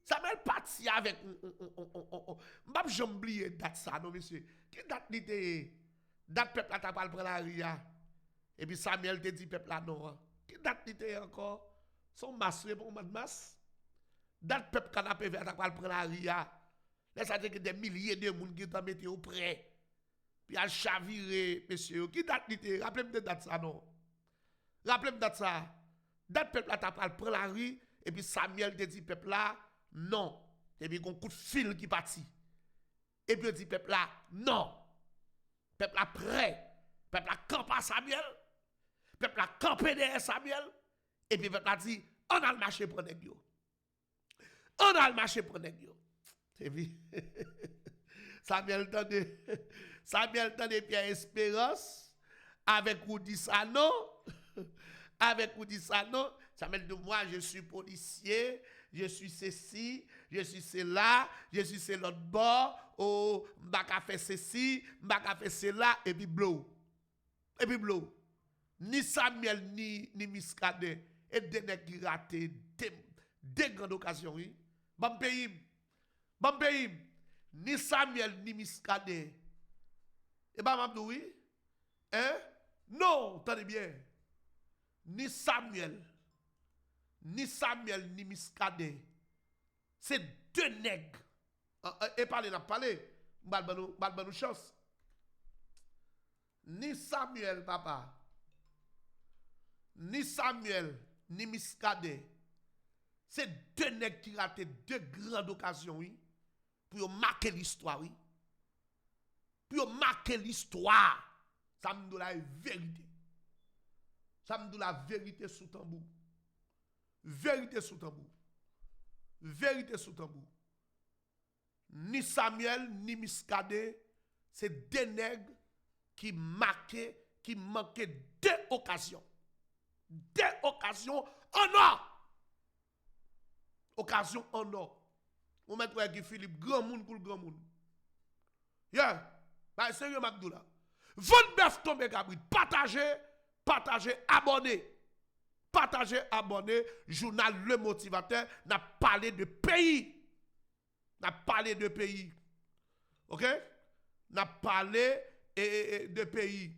Samuel parti avec m'pa jamais oublier date ça non monsieur. Qui date li te date peuple là t'a pas prendre la ria. Et puis Samuel te dit peuple là non. Qui date li te encore? Son masse pour mois de mars. Date peuple canapé vert t'a pas prendre la ria. Là ça dit que des milliers de monde qui t'ont metté au près. Puis a chaviré monsieur. Qui date li te? Rappelez-moi de date ça non. Rappelez-moi date ça. Date peuple là t'a pas prendre la rue et puis Samuel te dit peuple là non. Et puis un coup de fil qui parti. Et puis il dit peuple là non. Peuple là prêt. Peuple là campé Samuel. Peuple là campé derrière Samuel. Et puis peuple là dit on a le marché pour nèg yo. On a le marché pour nèg yo. Et puis Samuel tande Pierre Espérance avec Woody Sano. Avec Woody Sano, Samuel de moi je suis policier, je suis ceci, je suis cela, je suis ce l'autre bord, oh, m'baka fait ceci, m'baka fait cela, et puis blow. Et puis blow. Ni Samuel, ni Miskade, et des nèg qui raté des grandes occasions, oui. Bon pays, ni Samuel, ni Miskade. Et bah, m'abdou, oui. Hein? Non, tenez bien. ni Samuel, ni Miskade, c'est deux nègres. Et parler, n'a parlé, nous chance. Ni Samuel, papa, ni Samuel, ni Miskade, c'est deux nègres qui ratent deux grandes occasions, oui, pour marquer l'histoire, oui. Pour marquer l'histoire. Ça me dit la vérité. Ça me dit la vérité sous tambour. Vérité sous tambour. Vérité sous tambour. Ni Samuel, ni Miskade, c'est deux nègres qui manquaient deux occasions. Deux occasions en or. Occasion en or. On met qui Philippe, grand monde pour le grand monde. Yeah. Bah, sérieux, Magdoula. Votre bœuf tombe, Gabriel. Partagez, abonnez. Partagez, abonnez. Journal Le Motivateur n'a parlé de pays. N'a parlé de pays. OK? N'a parlé de pays.